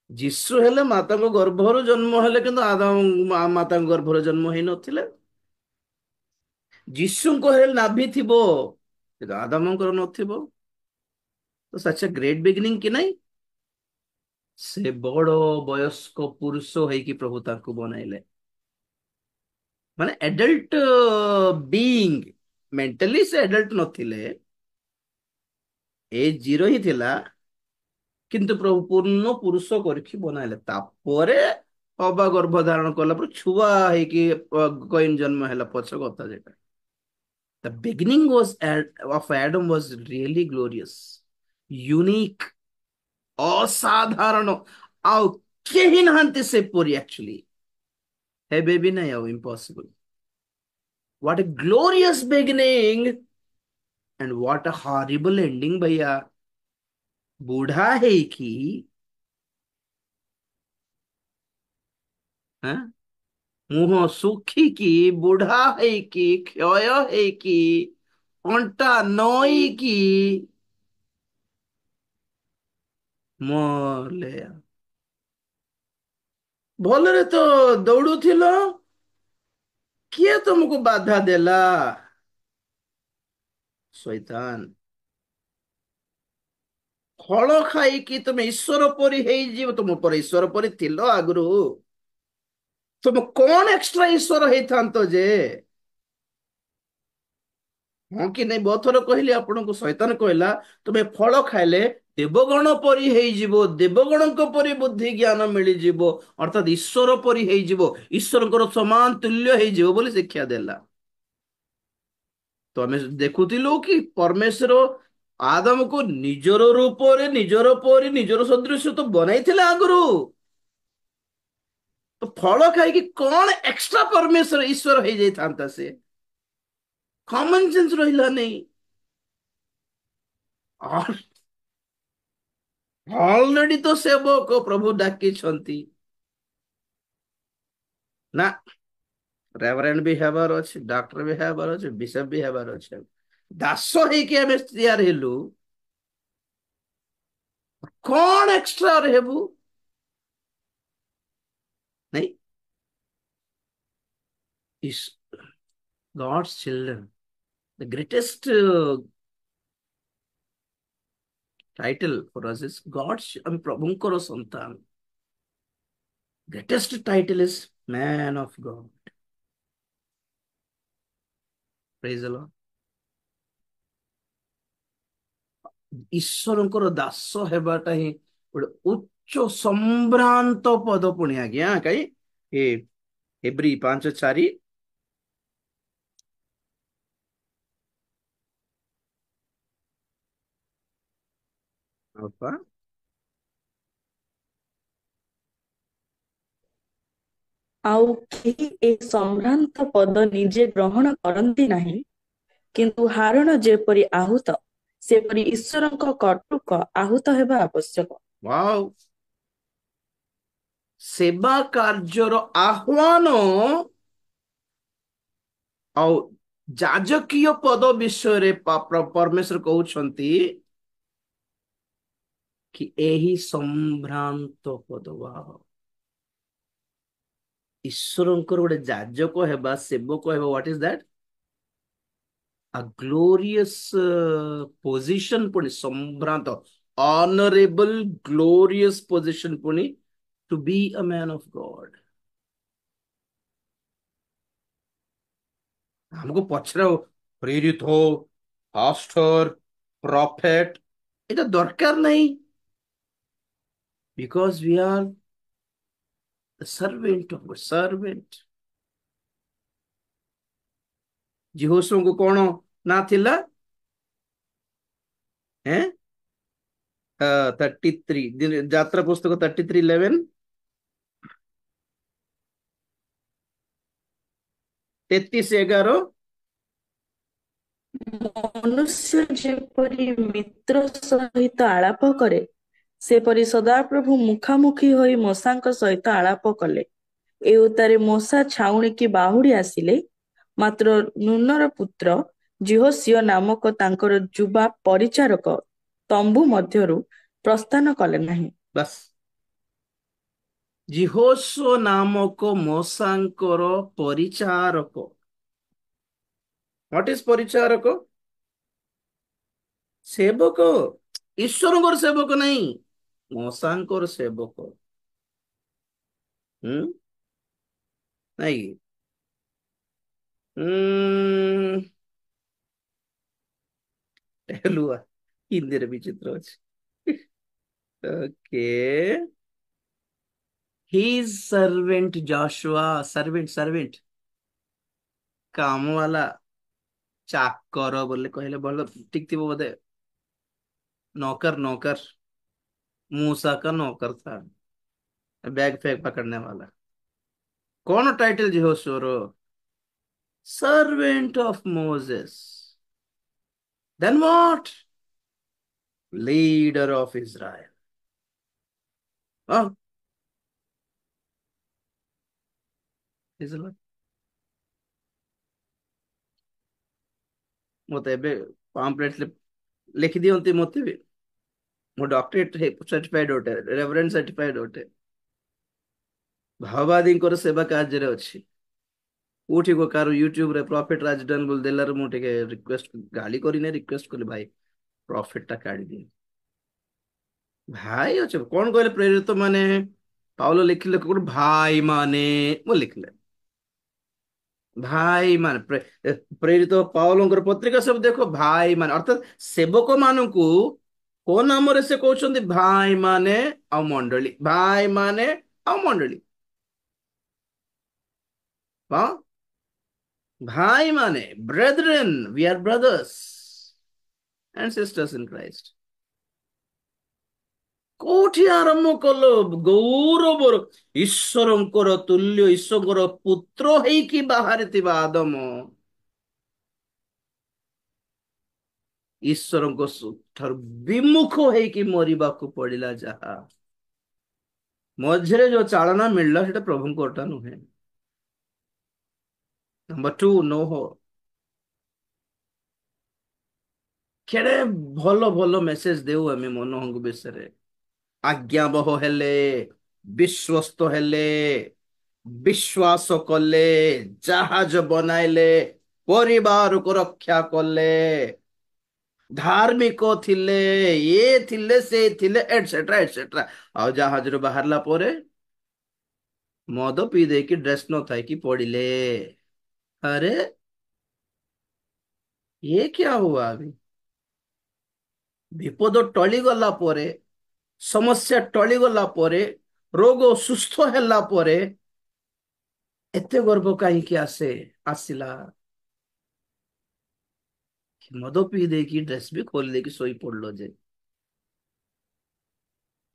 ଯୀଶୁ ହେଲେ ମାତାଙ୍କ ଗର୍ଭରୁ ଜନ୍ମ ହେଲେ, କିନ୍ତୁ ଆଦମ ମାତାଙ୍କ ଗର୍ଭରୁ ଜନ୍ମ ହେଇନଥିଲେ। ଯୀଶୁଙ୍କ ହେଲେ ନାଭି ଥିବ, କିନ୍ତୁ ଆଦମଙ୍କର ନଥିବ। ତ ସଚ୍ ଏ ଗ୍ରେଟ୍ ବିଗିନିଂ କି ନାଇଁ? ସେ ବଡ ବୟସ୍କ ପୁରୁଷ ହେଇକି ପ୍ରଭୁ ତାଙ୍କୁ ବନାଇଲେ, ମାନେ ଏଡଲ୍ଟ ବିଇଙ୍ଗ। ମେଣ୍ଟାଲି ସେ ଏଡଲ୍ଟ ନଥିଲେ, ଏଜ୍ ଜିରୋ ହିଁ ଥିଲା, କିନ୍ତୁ ପ୍ରଭୁ ପୂର୍ଣ୍ଣ ପୁରୁଷ କରିକି ବନାଇଲେ। ତାପରେ ଅବା ଗର୍ଭ ଧାରଣ କଲା ପରେ ଛୁଆ ହେଇକି କଇନ ଜନ୍ମ ହେଲା, ପଛ କଥା ଯେଟା। The beginning was of Adam was really glorious, unique, ଅସାଧାରଣ। ଆଉ କେହି ନାହାନ୍ତି ସେପରି, ଆକ୍ଚୁଆଲି ହେବେ ବି ନାହିଁ, ଆଉ impossible. What a glorious beginning and what a horrible ending, भैया। ବୁଢା ହେଇକି, ହଁ, ମୁହଁ ଶୁଖିକି, ବୁଢା ହେଇକି, କ୍ଷୟ ହେଇକି, ଅଣ୍ଟା ନଇକି ମଲେ। ଭଲରେ ତ ଦୌଡୁଥିଲ, କିଏ ତୁମକୁ ବାଧା ଦେଲା? ଶୈତାନ। ଫଳ ଖାଇକି ତମେ ଈଶ୍ୱର ପରି ହେଇଯିବ, ତୁମ ପରେ ଈଶ୍ୱର ପରି ଥିଲ ଆଗରୁ, ତୁମେ କଣ ଏକ୍ସଟ୍ରା ଈଶ୍ୱର ହେଇଥାନ୍ତ ଯେ? ହଁ କି ନାଇଁ? ବହୁତ ଥର କହିଲି ଆପଣଙ୍କୁ, ଶୈତାନ କହିଲା ତୁମେ ଫଳ ଖାଇଲେ ଦେବଗଣ ପରି ହେଇଯିବ, ଦେବଗଣଙ୍କ ପରି ବୁଦ୍ଧି ଜ୍ଞାନ ମିଳିଯିବ, ଅର୍ଥାତ ଈଶ୍ୱର ପରି ହେଇଯିବ, ଈଶ୍ୱରଙ୍କର ସମାନ ତୁଲ୍ୟ ହେଇଯିବ ବୋଲି ଶିକ୍ଷା ଦେଲା। ତ ଆମେ ଦେଖୁଥିଲୁ କି ପରମେଶ୍ୱର ଆଦମକୁ ନିଜର ରୂପରେ, ନିଜର ପରି, ନିଜର ସଦୃଶ୍ୟ ତ ବନାଇଥିଲେ ଆଗରୁ। ତ ଫଳ ଖାଇକି କଣ ଏକ୍ସଟ୍ରା ପରମେଶ୍ୱର ଈଶ୍ୱର ହେଇଯାଇଥାନ୍ତା ସେ? କମନ ସେନ୍ସ ରହିଲାନି। ଅଲରେଡି ତ ସେବକ ପ୍ରଭୁ ଡାକିଛନ୍ତି ନା, रेवरेंड भी हेबार अच्छे, डॉक्टर भी हेबार अच्छे, बिशप भी हेबार अच्छे। दास ହେଇକି ଆମେ ତିଆରି ହେଲୁ, कौन एक्स्ट्रा रहबू नहीं? Is God's children, the greatest title for us is God's, हम प्रभुଙ୍କର संतान। Greatest title is man of God. Praise the lord. ईश्वरଙ୍କର ଦାସ ହେବାଟା ହିଁ ଗୋଟେ ଉଚ୍ଚ ସମ୍ଭ୍ରାନ୍ତ ପଦ ପୁଣି ଆଜ୍ଞା କାଇଁ ଏ ଏବ୍ରି 5:4 ଅଳ୍ପା ଆଉ କେହି ଏ ସମ୍ଭ୍ରାନ୍ତ ପଦ ନିଜେ ଗ୍ରହଣ କରନ୍ତି ନାହିଁ, କିନ୍ତୁ ହାରଣ ଯେପରି ଆହୁତ ସେପରି ଈଶ୍ୱରଙ୍କ କର୍ତ୍ତୃକ ଆହୁତ ହେବା ଆବଶ୍ୟକ। वाओ, ସେବା କାର୍ଯ୍ୟର ଆହ୍ୱାନ ଆଉ ଯାଜକୀୟ ପଦ ବିଷୟରେ ପରମେଶ୍ୱର କହୁଛନ୍ତି କି ଏହି ସମ୍ଭ୍ରାନ୍ତ ପଦ। ୱାଓ, ଈଶ୍ୱରଙ୍କର ଗୋଟେ ଯାଜକ ହେବା, ସେବକ ହେବା, what is that? a glorious position पुणी, संभ्रांत, honorable glorious position पुणी, to be a man of God। हमको पचरा प्रेरित हो, पास्टर, प्रॉफिट, ये तो दरकार नहीं, because we are the servant of God, servant। जिहोशू को कौन ना थिला हैं? 33 ଯାତ୍ରା ପୁସ୍ତକ 33:11, 33:11। ମନୁଷ୍ୟ ଯେପରି ମିତ୍ର ସହିତ ଆଳାପ କରେ, ସେପରି ସଦାପ୍ରଭୁ ମୁଖାମୁଖି ହୋଇ ମୂଷାଙ୍କ ସହିତ ଆଳାପ କଲେ। ଏ ଉତ୍ତାରେ ମୂଷା ଛାଉଣିକି ବାହୁଡ଼ି ଆସିଲେ, ମାତ୍ର ନୁନର ପୁତ୍ର ଜିହୋଶିୟ ନାମକ ତାଙ୍କର ଯୁବା ପରିଚାରକ ତମ୍ବୁ ମଧ୍ୟରୁ ପ୍ରସ୍ଥାନ କଲେ ନାହିଁ। बस, जिहोशू नामक मूसाଙ୍କର परिचारक। What is Paricharak? सेवक, ईश्वरଙ୍କର सेवक नहीं, मूसाଙ୍କର सेवक। नहीं, लुआ हिंदी रे विचित्र अछि। Okay, his servant Joshua, servant servant काम वाला, चाकर बोले कहले भल ठीक थी बोधे। नौकर, नौकर, मूसा का नौकर था, बैग फैग पकड़ने वाला। कौन टाइटल जी हो सोरो? Servant of Moses. Then what? Leader of Israel. हाँ, मत एबे पाम्पलेट लिखि दियंती मते भी, मो डॉक्टरेट सर्टिफाइड होटे, रेवरेंड सर्टिफाइड होटे, भाववादी सेवा कार्य अच्छी। कोठी को कार यूट्यूब रे प्रॉफिट राजडन बोल देलार मु टिके रिक्वेस्ट गाली करिने, रिक्वेस्ट कले भाई प्रॉफिट टा काढी दे भाई। अच्छे कौन कहले प्रेरित माने? पाउलो लिखले कोन भाई माने, मु लिखले भाई माने प्रेरित पाउलोंकर पत्रिका सब देखो भाई माने, अर्थात सेवक मानकू को नाम रे से कहउछंती भाई माने आ मंडली, भाई माने आ मंडली। हाँ, भाई माने brethren, we are brothers and sisters in Christ. कोठी आरंभ कल गौरवर ईश्वरंकर तुल्य, ईश्वर पुत्र हेकी बाहरी आदम, ईश्वर विमुख हेकी मरिबा को पड़िला। जहा मझे जो चालना मिलला सेटा प्रभु कोटा नुहे। नंबर टू नो हो केड़े भल भल मेसेज देऊ आमे मनोहंग विषय आज्ञाबह हेले विश्वस्त हेले विश्वास कले जहाज बनाइले परिवार को रक्षा कले धार्मिक थिले ये थिले से थिले एटसेट्रा एटसेट्रा आ जहाज रो बाहरला परे मद पी दे कि ड्रेस न थाई कि पड़िले अरे ये क्या हुआ अभी विपद टली गला परे समस्या टली गला परे रोग सुस्थ ହେଲା ପରେ एते गर्व कहीं आसे आसिला मद पी देकी ड्रेस भी खोल देकी सोई पड़लो जे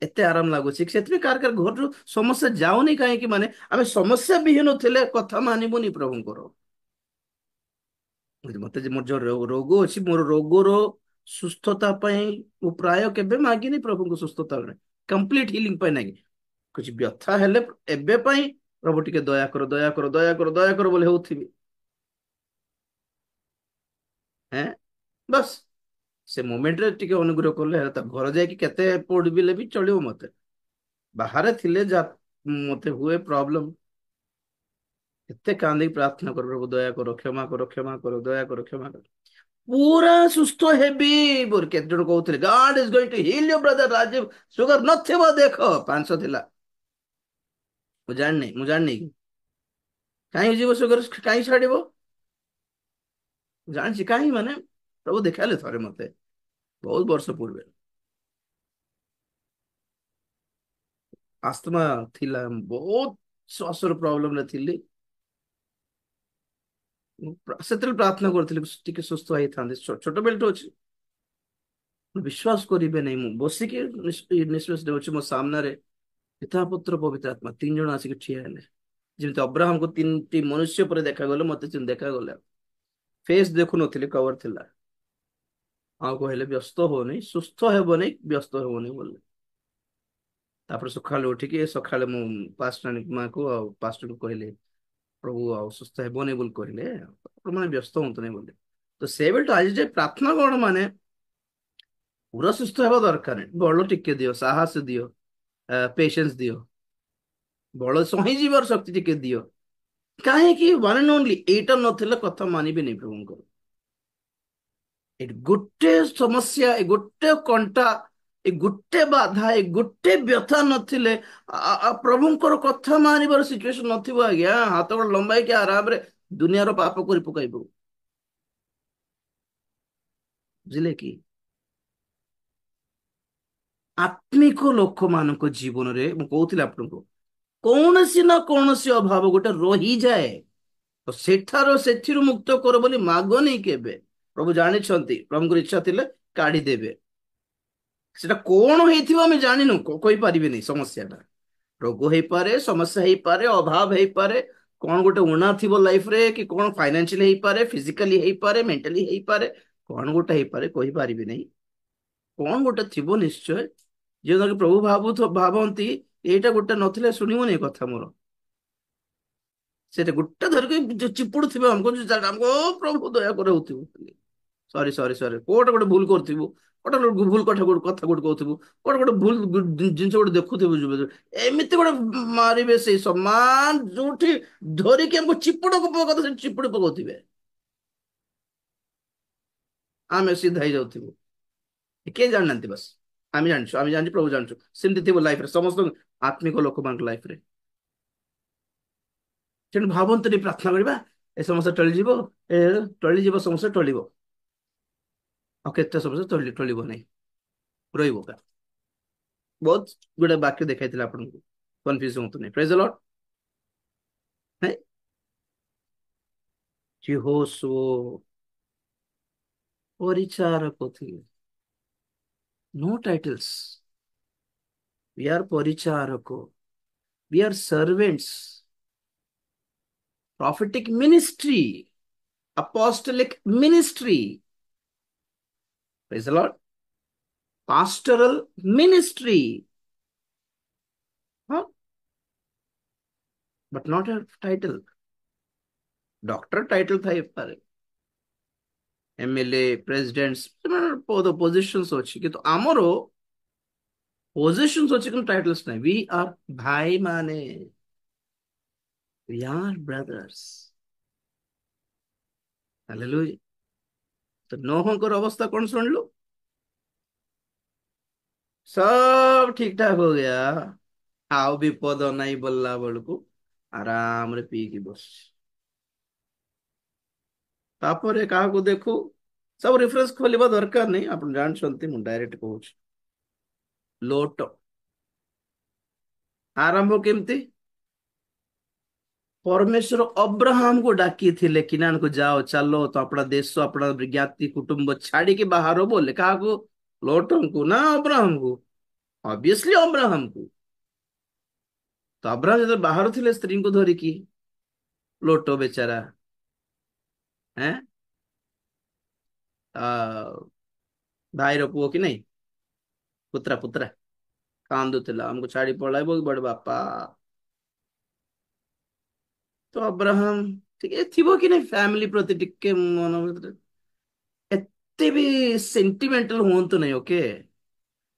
एते आराम लगुच से कार कार घर समस्या जाऊनी कहीं माने आम समस्या विहीन थे कथा मानबुनि प्रभुंर मत मोर जो रोग अच्छी मोर रोगर सुस्थता प्राय केबे मागिनी प्रभु को सुस्थता कंप्लीट हिलिंग ना कुछ व्यथा हेले एबे प्रभु टिके दया कर दया कर दया कर दया कर बोले होथिबी हैं बस से मोमेंट रे टिके अनुग्रह करले हेला घर जाके केते पड़बिले भी चलियो मते बाहर थिले जा मते हुए प्रॉब्लम एते कांदी प्रार्थना कर प्रभु दया करो क्षमा करो दया करो क्षमा करो पूरा सुस्थ हेबी बोर केते जण कहउतले God is going to heal your brother Rajiv sugar नथिबो देखो 500 थिला मु जाननी कहीं जीव सुगर कहीं छाड़िबो जानछि कहीं माने प्रभु देखाले थरे मते बहुत वर्ष पूर्व आस्थमा थिला बहुत श्वासर प्रॉब्लम रे थिली सेतल प्रार्थना करथिली टिके सुस्थ होई थांदे छोट बेल्ट अछि विश्वास करिबे नहीं मु बसिके निश्वास देउछि मो सामने रे पिता पुत्र पवित्र आत्मा तीन जण आसिक ठिया हेले जेमति अब्राहम को तीन टी मनुष्य पर देखा गले मते चिन देखा गले फेस देखु नथिली कवर थिला आ कहले व्यस्त हो नहीं सुस्थ हेबो नहीं व्यस्त हेबो नहीं बोले तापर सखाले उठिके सखाले मु पास्टर मां को पास्टर को कहले प्रभु सुस्थ हेबो नहीं बोल कहले माने व्यस्त होंत नहीं बोले तो से बेल तो आज जे प्रार्थना कोन माने पूरा सुस्थ हेबा दरकार नहीं बळ टिके दियो साहस दियो पेशेंस दियो बळ सही जीवर शक्ति टिके दियो काहे कि वन एंड ओनली एटा नथिले कथा मानिबे नहीं प्रभु को ए गुट्टे समस्या ए गुट्टे कंटा ए गुट्टे बाधा ए गुट्टे व्यथा नथिले प्रभुंकर कथा मानिबार सिचुएशन नथिबो आज्ञा हाथ गोड़ लंबाई के आराम रे दुनिया रो पाप करि पकाइबो बुझिले कि आत्मिक लोक मान जीवन रे मु कहूथिले आपनको कौनसी ना कौनसी अभाव गोटे रही जाए तो सेठारो सेथिरु मुक्त कर बोली मागनी केबे प्रभु जानी प्रभु इच्छा थिले काढ़ी देबे सेटा कौन होइथिबो हम जानिनु कोई परिबे नहीं समस्याटा रोग हेई पारे समस्या हेई पारे अभाव हेई पारे कौन गोटे उणा थिबो लाइफ रे कि कौन फाइनेंशियली हेई पारे फिजिकली हेई पारे मेंटली हेई पारे कौन गोटे हेई पारे कोई परिबे नहीं कौन गोटे थिबो निश्चय जे प्रभु भावंती एटा गोटे नथिले सुनिबोनी कथा मोर से गोटे धरिक चिपुड़ थे हमको प्रभु दया कर सॉरी सॉरी सॉरी कोटे गोटे भूल करथिबु कोटे भूल कथा गोटे कहथिबु कोटे गोटे भूल जिंस गोटे देखुथिबु एमिति गोटे मारिबे से सम्मान जोठी धरिक हमको चिपुड़ को से चिपुड़ पकाउथिबे आमे सीधा ही जाउथिबु के जाननांती बस आम जान प्रभु जानछु सेमति थिबो लाइफ रे समस्त आत्मिक लोक मान लाइफ रे तेणु भावंत प्रार्थना करवा ए समस्या टलिଯିव ए टलिଯିव समस्या टलिव आ केते समस्या टलिव नहीं रहिबो का बहुत गुडे वाक्य देखाइथिला आपनको कंफ्यूज होंतु नहीं प्रेज द लॉर्ड है यहोशुआ परिचारक थे नो टाइटल्स वी आर परिचारक we are servants prophetic ministry apostolic ministry praise the lord pastoral ministry huh? But not a title doctor title ଥାଇପାରେ, ଏମଏଲଏ, ପ୍ରେସିଡେଣ୍ଟ, ସେମାନେ ପଦ ପୋଜିସନ୍ସ ଅଛି, କିନ୍ତୁ ଆମର ପୋଜିସନ୍ସ ଅଛି କିନ୍ତୁ ଟାଇଟଲ୍ସ ନାହିଁ। वी आर ଭାଇ ମାନେ, वी आर ବ୍ରଦର୍ସ। ହାଲେଲୁୟା। ତ ନୋହଙ୍କର ଅବସ୍ଥା କଣ ଶୁଣିଲୁ? सब ठीक ठाक हो गया, ଆଉ ବିପଦ ନାହିଁ ବୋଲଲା ବେଳକୁ ଆରାମରେ ପିଇକି ବସିଛି। ତାପରେ କାହାକୁ ଦେଖୁ, ସବୁ ରେଫରେନ୍ସ ଖୋଲିବା ଦରକାର ନାହିଁ, ଆପଣ ଜାଣିଛନ୍ତି, ମୁଁ ଡାଇରେକ୍ଟ କହୁଛି। ଲୋଟ ଆରମ୍ଭ କେମିତି? परमेश्वर अब्राहम को डाकी थे किनान को, जाओ चलो तो अपना देश अपना ज्ञाति कुटुंब छाड़ी के बाहर हो, बोले कहा को? लोटन को ना अब्राहम को? ऑब्वियसली अब्राहम को। तो अब्राहम जो बाहर थे स्त्री को धरिकी, लोटो बेचारा हैं भाईर पुओ कि नहीं, पुत्रा पुत्रा कांदुला हमको छाड़ी पड़ाइब बड़ बापा। तो अब्राहम ଟିକେ ଥିବ କି ନାଇଁ ଫ୍ୟାମିଲି ପ୍ରତି ଟିକେ ମନ ଭିତରେ, ଏତେ ବି ସେଣ୍ଟିମେଣ୍ଟାଲ ହୁଅନ୍ତୁ ନାହିଁ। ଓକେ,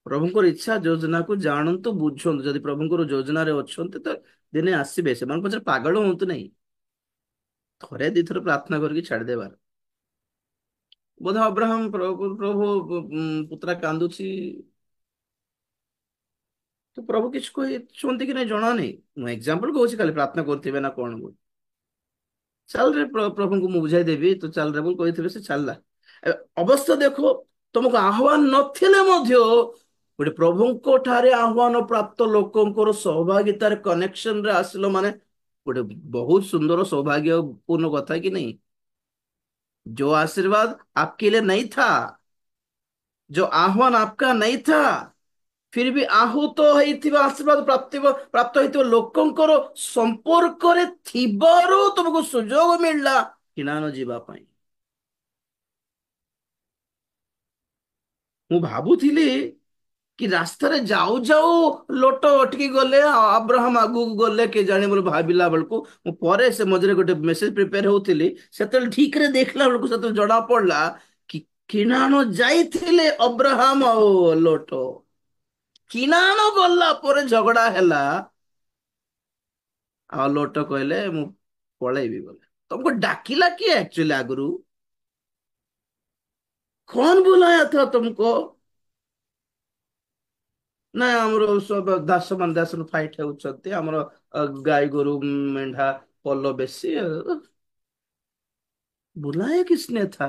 ପ୍ରଭୁଙ୍କର ଇଚ୍ଛା ଯୋଜନାକୁ ଜାଣନ୍ତୁ, ବୁଝନ୍ତୁ। ଯଦି ପ୍ରଭୁଙ୍କର ଯୋଜନାରେ ଅଛନ୍ତି ତ ଦିନେ ଆସିବେ, ସେମାନଙ୍କ ପଛରେ ପାଗଳ ହୁଅନ୍ତୁ ନାହିଁ। ଥରେ ଦିଥର ପ୍ରାର୍ଥନା କରିକି ଛାଡିଦେବାର। ବୋଧ ଅବ୍ରାହମ ପ୍ରଭୁ ପ୍ରଭୁ ପୁତ୍ରା କାନ୍ଦୁଛି, ତ ପ୍ରଭୁ କିଛି କହିଛନ୍ତି କି ନାଇଁ ଜଣା ନାହିଁ। ମୁଁ ଏକ୍ସାମ୍ପଲ କହୁଛି, ଖାଲି ପ୍ରାର୍ଥନା କରୁଥିବେ ନା କଣ ବୋଲି। ଚାଲରେ ପ୍ରଭୁଙ୍କୁ ମୁଁ ବୁଝାଇ ଦେବି, ତ ଚାଲରେ ବୋଲି କହିଥିବେ, ସେ ଚାଲିଲା। ଅବଶ୍ୟ ଦେଖ, ତମକୁ ଆହ୍ୱାନ ନଥିଲେ ମଧ୍ୟ ଗୋଟେ ପ୍ରଭୁଙ୍କ ଠାରେ ଆହ୍ୱାନ ପ୍ରାପ୍ତ ଲୋକଙ୍କର ସୌଭାଗ୍ୟତାର କନେକ୍ସନ ରେ ଆସିଲ ମାନେ ଗୋଟେ ବହୁତ ସୁନ୍ଦର ସୌଭାଗ୍ୟପୂର୍ଣ୍ଣ କଥା कि नहीं। जो आशीर्वाद आपके लिए नहीं था, जो आह्वान आपका नहीं था, फिर भी आहूତ ହେଇଥିବା ଆଶୀର୍ବାଦ ପ୍ରାପ୍ତ ହେଇଥିବା ଲୋକଙ୍କର ସମ୍ପର୍କରେ ଥିବାରୁ ତମକୁ ସୁଯୋଗ ମିଳିଲା କିଣାନ ଯିବା ପାଇଁ। ମୁଁ ଭାବୁଥିଲି କି ରାସ୍ତାରେ ଯାଉ ଯାଉ ଲୋଟ ଅଟକି ଗଲେ, ଆବ୍ରାହମ ଆଗକୁ ଗଲେ କେ ଜାଣେ ବୋଲି ଭାବିଲା ବେଳକୁ, ମୁଁ ପରେ ସେ ମଝିରେ ଗୋଟେ ମେସେଜ ପ୍ରିପେୟାର ହଉଥିଲି, ସେତେବେଳେ ଠିକରେ ଦେଖିଲା ବେଳକୁ ସେତେବେଳେ ଜଣା ପଡିଲା କି କିଣାନ ଯାଇଥିଲେ ଅବ୍ରାହମ ଆଉ ଲୋଟ। କିଣାନ ଗଲା ପରେ ଝଗଡା ହେଲା, ଆଉ ଲୋଟ କହିଲେ ମୁଁ ପଳେଇବି ବୋଲେ। तुमको डाकिला किए एक्चुअली आगुरु? कौन बुलाया था तुमको? ନା ଆମର ସବୁ ଦାସ ମାନ ଦାସ ଫାଇଟ ହେଉଛନ୍ତି, ଆମର ଗାଈ ଗୋରୁ ମେଣ୍ଢା ପଲ ବେଶୀ। बुलाया किसने था?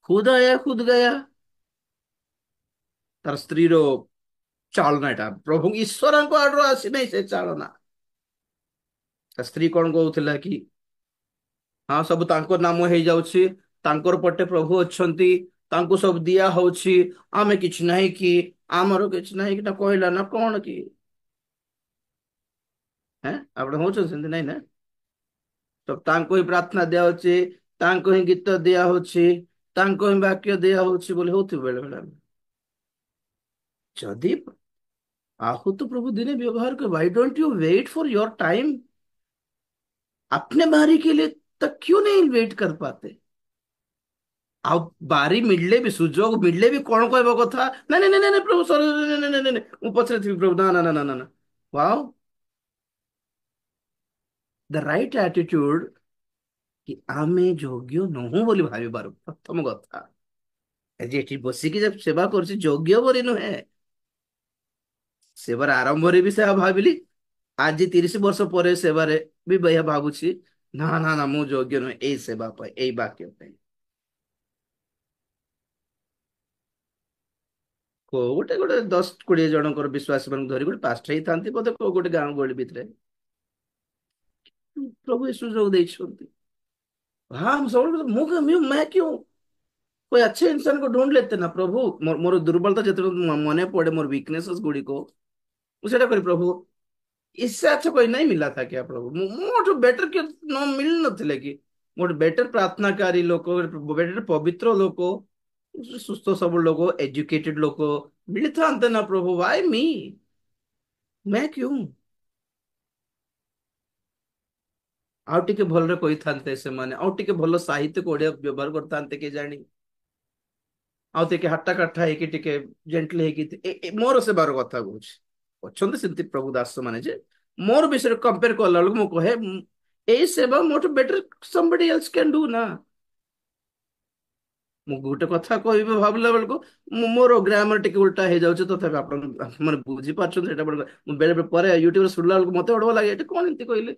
खुद आया खुद गया। ତାର ସ୍ତ୍ରୀର ଚାଳନା ଏଟା ପ୍ରଭୁ ଈଶ୍ୱରଙ୍କ ଆଡରୁ ଆସିନାହିଁ ସେ ଚାଳନା। ତା ସ୍ତ୍ରୀ କଣ କହୁଥିଲା କି ହଁ ସବୁ ତାଙ୍କ ନାମ ହେଇଯାଉଛି, ତାଙ୍କର ପଟେ ପ୍ରଭୁ ଅଛନ୍ତି, ତାଙ୍କୁ ସବୁ ଦିଆ ହଉଛି, ଆମେ କିଛି ନାହିଁ କି, ଆମର କିଛି ନାହିଁ କି, କହିଲା ନା କଣ କି? ହେଁ ଆପଣ ହଉଛନ୍ତି ସେମିତି ନାଇଁ ନା? ତ ତାଙ୍କୁ ହିଁ ପ୍ରାର୍ଥନା ଦିଆହଉଛି, ତାଙ୍କୁ ହିଁ ଗୀତ ଦିଆ ହଉଛି, ତାଙ୍କୁ ହିଁ ବାକ୍ୟ ଦିଆ ହଉଛି ବୋଲି ହଉଥିବ ବେଳେ ବେଳେ। ଯଦି आहूत प्रभु दिने व्यवहार कर, why don't you wait for your time? अपने बारी के लिए तक क्यों नहीं वेट कर पाते? ଆଉ ବାରି ମିଳିଲେ ବି, ସୁଯୋଗ ମିଳିଲେ ବି କଣ କହିବା କଥା, ନାଇଁ ନାଇଁ ନାଇଁ ନାଇଁ ପ୍ରଭୁ ସରି, ନାଇଁ ନାଇଁ ନାଇଁ ନାଇଁ ମୁଁ ପଛରେ ଥିବି ପ୍ରଭୁ, ନା ନା ନା ନା ନା ନା। ୱାଓ, ଦ ରାଇଟ୍ ଆଟିଟ୍ୟୁଡ କି ଆମେ ଯୋଗ୍ୟ ନୁହଁ ବୋଲି ଭାବିବାର ପ୍ରଥମ କଥା। ଆଜି ଏଠି ବସିକି ଯେ ସେବା କରୁଛି ଯୋଗ୍ୟ ବୋଲି ନୁହେଁ। ସେବାର ଆରମ୍ଭରେ ବି ସେୟା ଭାବିଲି, ଆଜି 30 ବର୍ଷ ପରେ ସେବାରେ ବି ଏହା ଭାବୁଛି, ନା ନା ନା ମୁଁ ଯୋଗ୍ୟ ନୁହେଁ ଏଇ ସେବା ପାଇଁ, ଏଇ ବାକ୍ୟ ପାଇଁ। କୋଉ ଗୋଟେ ଗୋଟେ 10-20 ଜଣଙ୍କର ବିଶ୍ୱାସୀ ମାନଙ୍କୁ ଧରି ଗୋଟେ ପାଷ୍ଟ ହେଇଥାନ୍ତି ବୋଧେ କୋଉ ଗୋଟେ ଗାଁ ଗହଳି ଭିତରେ। प्रभु यीशु जो ଦେଇଛନ୍ତି। हाँ हम सब मैं क्यों, कोई अच्छे इंसान को ढूंढ लेते ना प्रभु। मोर दुर्बलता जितने मने पड़े, मोर वीकनेसेस गुड़ी को उसे करी प्रभु, इससे अच्छा कोई नहीं मिला था क्या प्रभु? मोठो बेटर के न मिल नथिले कि मोर बेटर प्रार्थनाकारी लोक, बेटर पवित्र लोक, सुस्थ सब लोग, एजुकेटेड लोक मिली था ना प्रभु। वाई मी, मैं क्यों? ଆଉ ଟିକେ ଭଲରେ କହିଥାନ୍ତେ ସେମାନେ, ଆଉ ଟିକେ ଭଲ ସାହିତ୍ୟକୁ ଓଡିଆ ବ୍ୟବହାର କରିଥାନ୍ତେ କେ ଜାଣି, ଆଉ ଟିକେ ହାଟ୍ଟା କାଠା ହେଇକି ଟିକେ ଜେଣ୍ଟଲି ହେଇକି ମୋର ସେବାର କଥା କହୁଛି। ଅଛନ୍ତି ସେମିତି ପ୍ରଭୁ ଦାସ ମାନେ ଯେ ମୋର ବିଷୟରେ କମ୍ପେୟାର କଲା ବେଳକୁ ମୁଁ କହେ ଏଇ ସେବା ମୋଠୁ better somebody else can do ନା। ମୁଁ ଗୋଟେ କଥା କହିବି ଭାବିଲା ବେଳକୁ ମୋର ଗ୍ରାମର ଟିକେ ଉଲ୍ଟା ହେଇଯାଉଛି, ତଥାପି ଆପଣ ମାନେ ବୁଝିପାରୁଛନ୍ତି ସେଇଟା ମୁଁ ବେଳେ ବେଳେ ପରେ ୟୁଟ୍ୟୁବରେ ଶୁଣିଲା ବେଳକୁ ମତେ ଅଡୁଆ ଲାଗେ, ଏଠି କଣ ଏମିତି କହିଲେ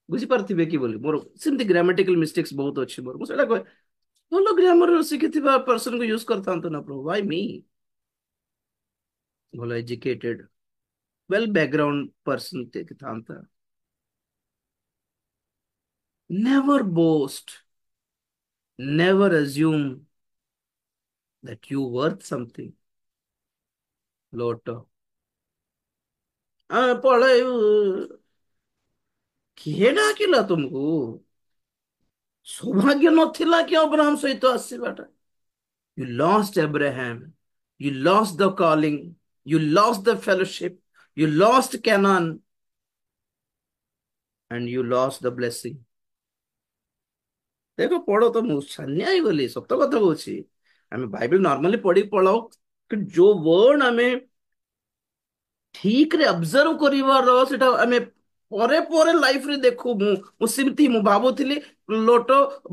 ବୁଝିପାରୁଥିବେ କି ବୋଲି। ମୋର ସେମିତି ଗ୍ରାମାଟିକାଲ ମିଷ୍ଟେକ୍ସ ବହୁତ ଅଛି ମୋର, ମୁଁ ସେଇଟା କହେ ଭଲ ଗ୍ରାମର ଶିଖିଥିବା ପର୍ସନକୁ ୟୁଜ କରିଥାନ୍ତୁ ନା ପ୍ରଭୁ, ଭାଇ ମି ଭଲ ଏଜୁକେଟେଡ ୱେଲ ବ୍ୟାକଗ୍ରାଉଣ୍ଡ ପର୍ସନ ଥାନ୍ତା। Never boast, never assume that you worth something. ଲୋଟ ପଳେଇବୁ, କିଏ ଡାକିଲା ତୁମକୁ? ସୌଭାଗ୍ୟ ନଥିଲା କି ଅବ୍ରାହମ ସହିତ ଆସିବାଟା? You lost Abraham, you lost the calling, you lost the fellowship, you lost Canaan, and you lost the blessing। ଦେଖ ପଢ ତ, ମୁଁ ଛାନିଆ ହେଇଗଲି ସତ କଥା କହୁଛି। ଆମେ ବାଇବେଲ ନର୍ମାଲି ପଢି ପଳାଉ, ଯୋଉ ୱାର୍ଡ ଆମେ ଠିକରେ ଅବଜର୍ଭ କରିବାର ସେଟା ଆମେ ପରେ ପରେ ଲାଇଫରେ ଦେଖୁ। ମୁଁ ସେମିତି ମୁଁ ଭାବୁଥିଲି ଲୋଟ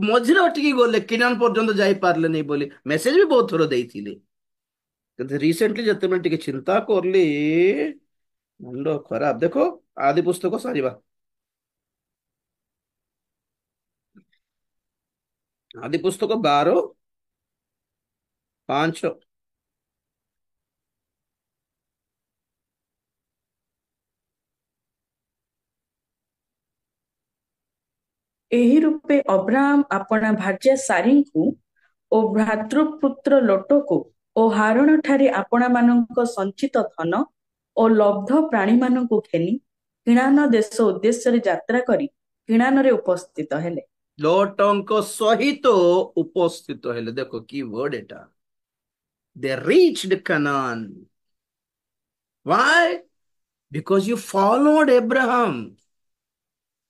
ମଝିରେ ଅଟିକି ଗଲେ, କିନାନ ପର୍ଯ୍ୟନ୍ତ ଯାଇପାରିଲେନି ବୋଲି ମେସେଜ ବି ବହୁତ ଥର ଦେଇଥିଲେ, କିନ୍ତୁ ରିସେଣ୍ଟଲି ଯେତେବେଳେ ଟିକେ ଚିନ୍ତା କରଲି ମୁଣ୍ଡ ଖରାପ। ଦେଖ ଆଦି ପୁସ୍ତକ ସାରିବା, ଆଦି ପୁସ୍ତକ 12:5। ଏହି ରୂପେ ଅବ୍ରାହମ ଆପଣା ଭାର୍ଯ୍ୟା ସାରୀଙ୍କୁ ଓ ଭ୍ରାତୃପୁତ୍ର ଲୋଟକୁ ଓ ହାରଣଠାରେ ଆପଣମାନଙ୍କ ସଞ୍ଚିତ ଧନ ଓ ଲବ୍ଧ ପ୍ରାଣୀମାନଙ୍କୁ ଘେନି କିଣାନ ଦେଶ ଉଦ୍ଦେଶ୍ୟରେ ଯାତ୍ରା କରି କିଣାନରେ ଉପସ୍ଥିତ ହେଲେ। ଲୋଟଙ୍କ ସହିତ ଉପସ୍ଥିତ ହେଲେ। ଦେଖ କି ୱାର୍ଡ ଏଟା, they reached Canaan। Why? Because you followed Abraham।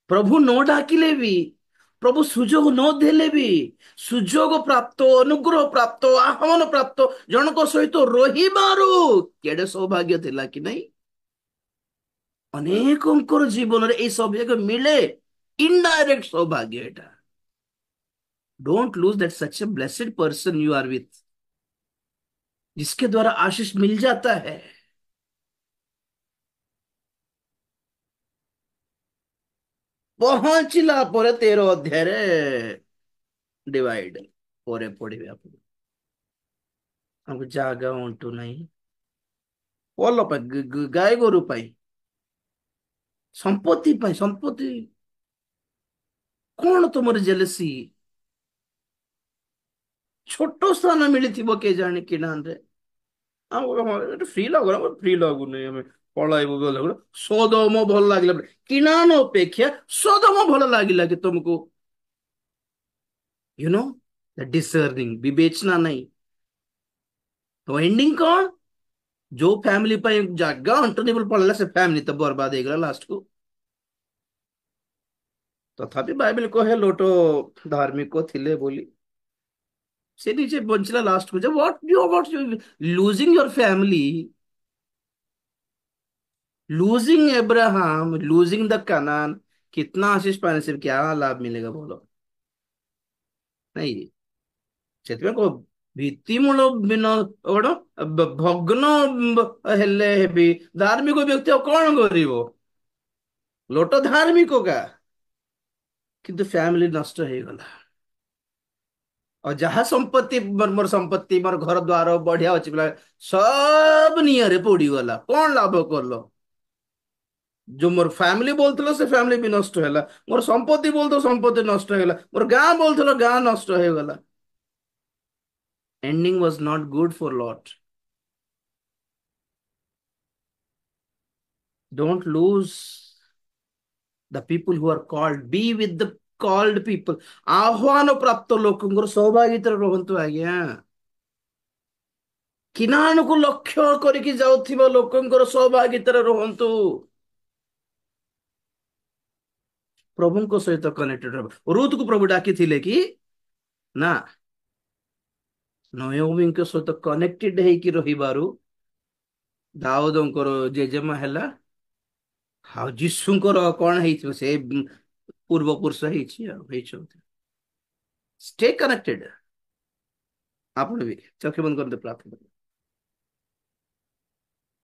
ପ୍ରଭୁ ନ ଡାକିଲେ ବି, ପ୍ରଭୁ ସୁଯୋଗ ନ ଦେଲେ ବି, ସୁଯୋଗ ପ୍ରାପ୍ତ, ଅନୁଗ୍ରହ ପ୍ରାପ୍ତ, ଆହ୍ୱାନ ପ୍ରାପ୍ତ ଜଣଙ୍କ ସହିତ ରହିବାରୁ କେଡେ ସୌଭାଗ୍ୟ ଥିଲା କି ନାଇଁ? ଅନେକଙ୍କର ଜୀବନରେ ଏଇ ସୌଭାଗ୍ୟ ମିଳେ, ଇନଡାଇରେକ୍ଟ ସୌଭାଗ୍ୟ ଏଟା। Don't lose that such a blessed person you are with, जिसके द्वारा आशीष मिल जाता है। ପହଞ୍ଚିଲା ପରେ 13 ଅଧ୍ୟାୟରେ ଡିଭାଇଡ ପରେ ପଢିବେ ଆପଣ। ଆମକୁ ଜାଗା ଅଣ୍ଟୁ ନାହିଁ, ଭଲ ପାଇଁ, ଗାଈ ଗୋରୁ ପାଇଁ, ସମ୍ପତ୍ତି ପାଇଁ। ସମ୍ପତ୍ତି କଣ ତୁମର ଜେଲସି? ଛୋଟ ସ୍ଥାନ ମିଳିଥିବ କେ ଜାଣି କିଣାନରେ, ଆମକୁ ଫ୍ରି ଲାଗୁନି, ଫ୍ରି ଲାଗୁନି, ଆମେ ପଳାଇବୁ ଭଲ ଲାଗୁ। ସୋଦମ ଭଲ ଲାଗିଲା, କିଣାନ ଅପେକ୍ଷା ସୋଦମ ଭଲ ଲାଗିଲା କି ତୁମକୁ? यू नो डिसर्निंग, विवेचना नहीं। तो एंडिंग कौन? जो फैमिली पर जगह अंटरनेबल पड़ेगा से फैमिली तो बर्बाद हो गया लास्ट को। तथापि बाइबल को है लोटो धार्मिक को थिले बोली से नीचे बंचला लास्ट को। जब what you losing your family, losing Abraham, losing the Kanan, कितना आशीष पाने से क्या लाभ मिलेगा बोलो? नहीं। ସେଥିପାଇଁ ଭିତ୍ତିମୂଳ ବିନ କଣ ଭଗ୍ନ ହେଲେ ହେବି ଧାର୍ମିକ ବ୍ୟକ୍ତି ଆଉ କଣ କରିବ? ଲୋଟ ଧାର୍ମିକ କା, କିନ୍ତୁ ଫ୍ୟାମିଲି ନଷ୍ଟ ହେଇଗଲା। ଆଉ ଯାହା ସମ୍ପତ୍ତି ମୋର ସମ୍ପତ୍ତି, ମୋର ଘର ଦ୍ୱାର ବଢିଆ ଅଛି ବୋଲେ ସବୁ ନିଆଁରେ ପୋଡିଗଲା, କଣ ଲାଭ କଲ? ଯୋଉ ମୋର ଫ୍ୟାମିଲି ବୋଲୁଥିଲ ସେ ଫ୍ୟାମିଲି ବି ନଷ୍ଟ ହେଲା, ମୋର ସମ୍ପତ୍ତି ବୋଲୁଥିଲ ସମ୍ପତ୍ତି ନଷ୍ଟ ହେଇଗଲା, ମୋର ଗାଁ ବୋଲୁଥିଲ ଗାଁ ନଷ୍ଟ ହେଇଗଲା। ending was not good for Lot। don't lose the people who are called, be with the called people। ଆହ୍ୱାନ ପ୍ରାପ୍ତ ଲୋକଙ୍କର ସୌଭାଗ୍ୟତାରେ ରୁହନ୍ତୁ ଆଜ୍ଞା। କିନାନକୁ ଲକ୍ଷ୍ୟ କରିକି ଯାଉଥିବା ଲୋକଙ୍କର ସୌଭାଗ୍ୟତାରେ ରୁହନ୍ତୁ। ପ୍ରଭୁଙ୍କ ସହିତ କନେକ୍ଟେଡ ରହିବ। ରୁଥକୁ ପ୍ରଭୁ ଡାକିଥିଲେ କି ନା, ନୟୋମିଙ୍କ ସହିତ କନେକ୍ଟେଡ ହେଇକି ରହିବାରୁ ଦାଉଦଙ୍କର ଜେଜେମା ହେଲା। ଆଉ ଯୀଶୁଙ୍କର କଣ ହେଇଥିବ, ସେ ପୂର୍ବ ପୁରୁଷ ହେଇଛି ଆଉ ହେଇଛନ୍ତି। Stay connected. ଆପଣ ବି ଚକ୍ଷୁ ବନ୍ଦ କରନ୍ତୁ, ପ୍ରାର୍ଥନା।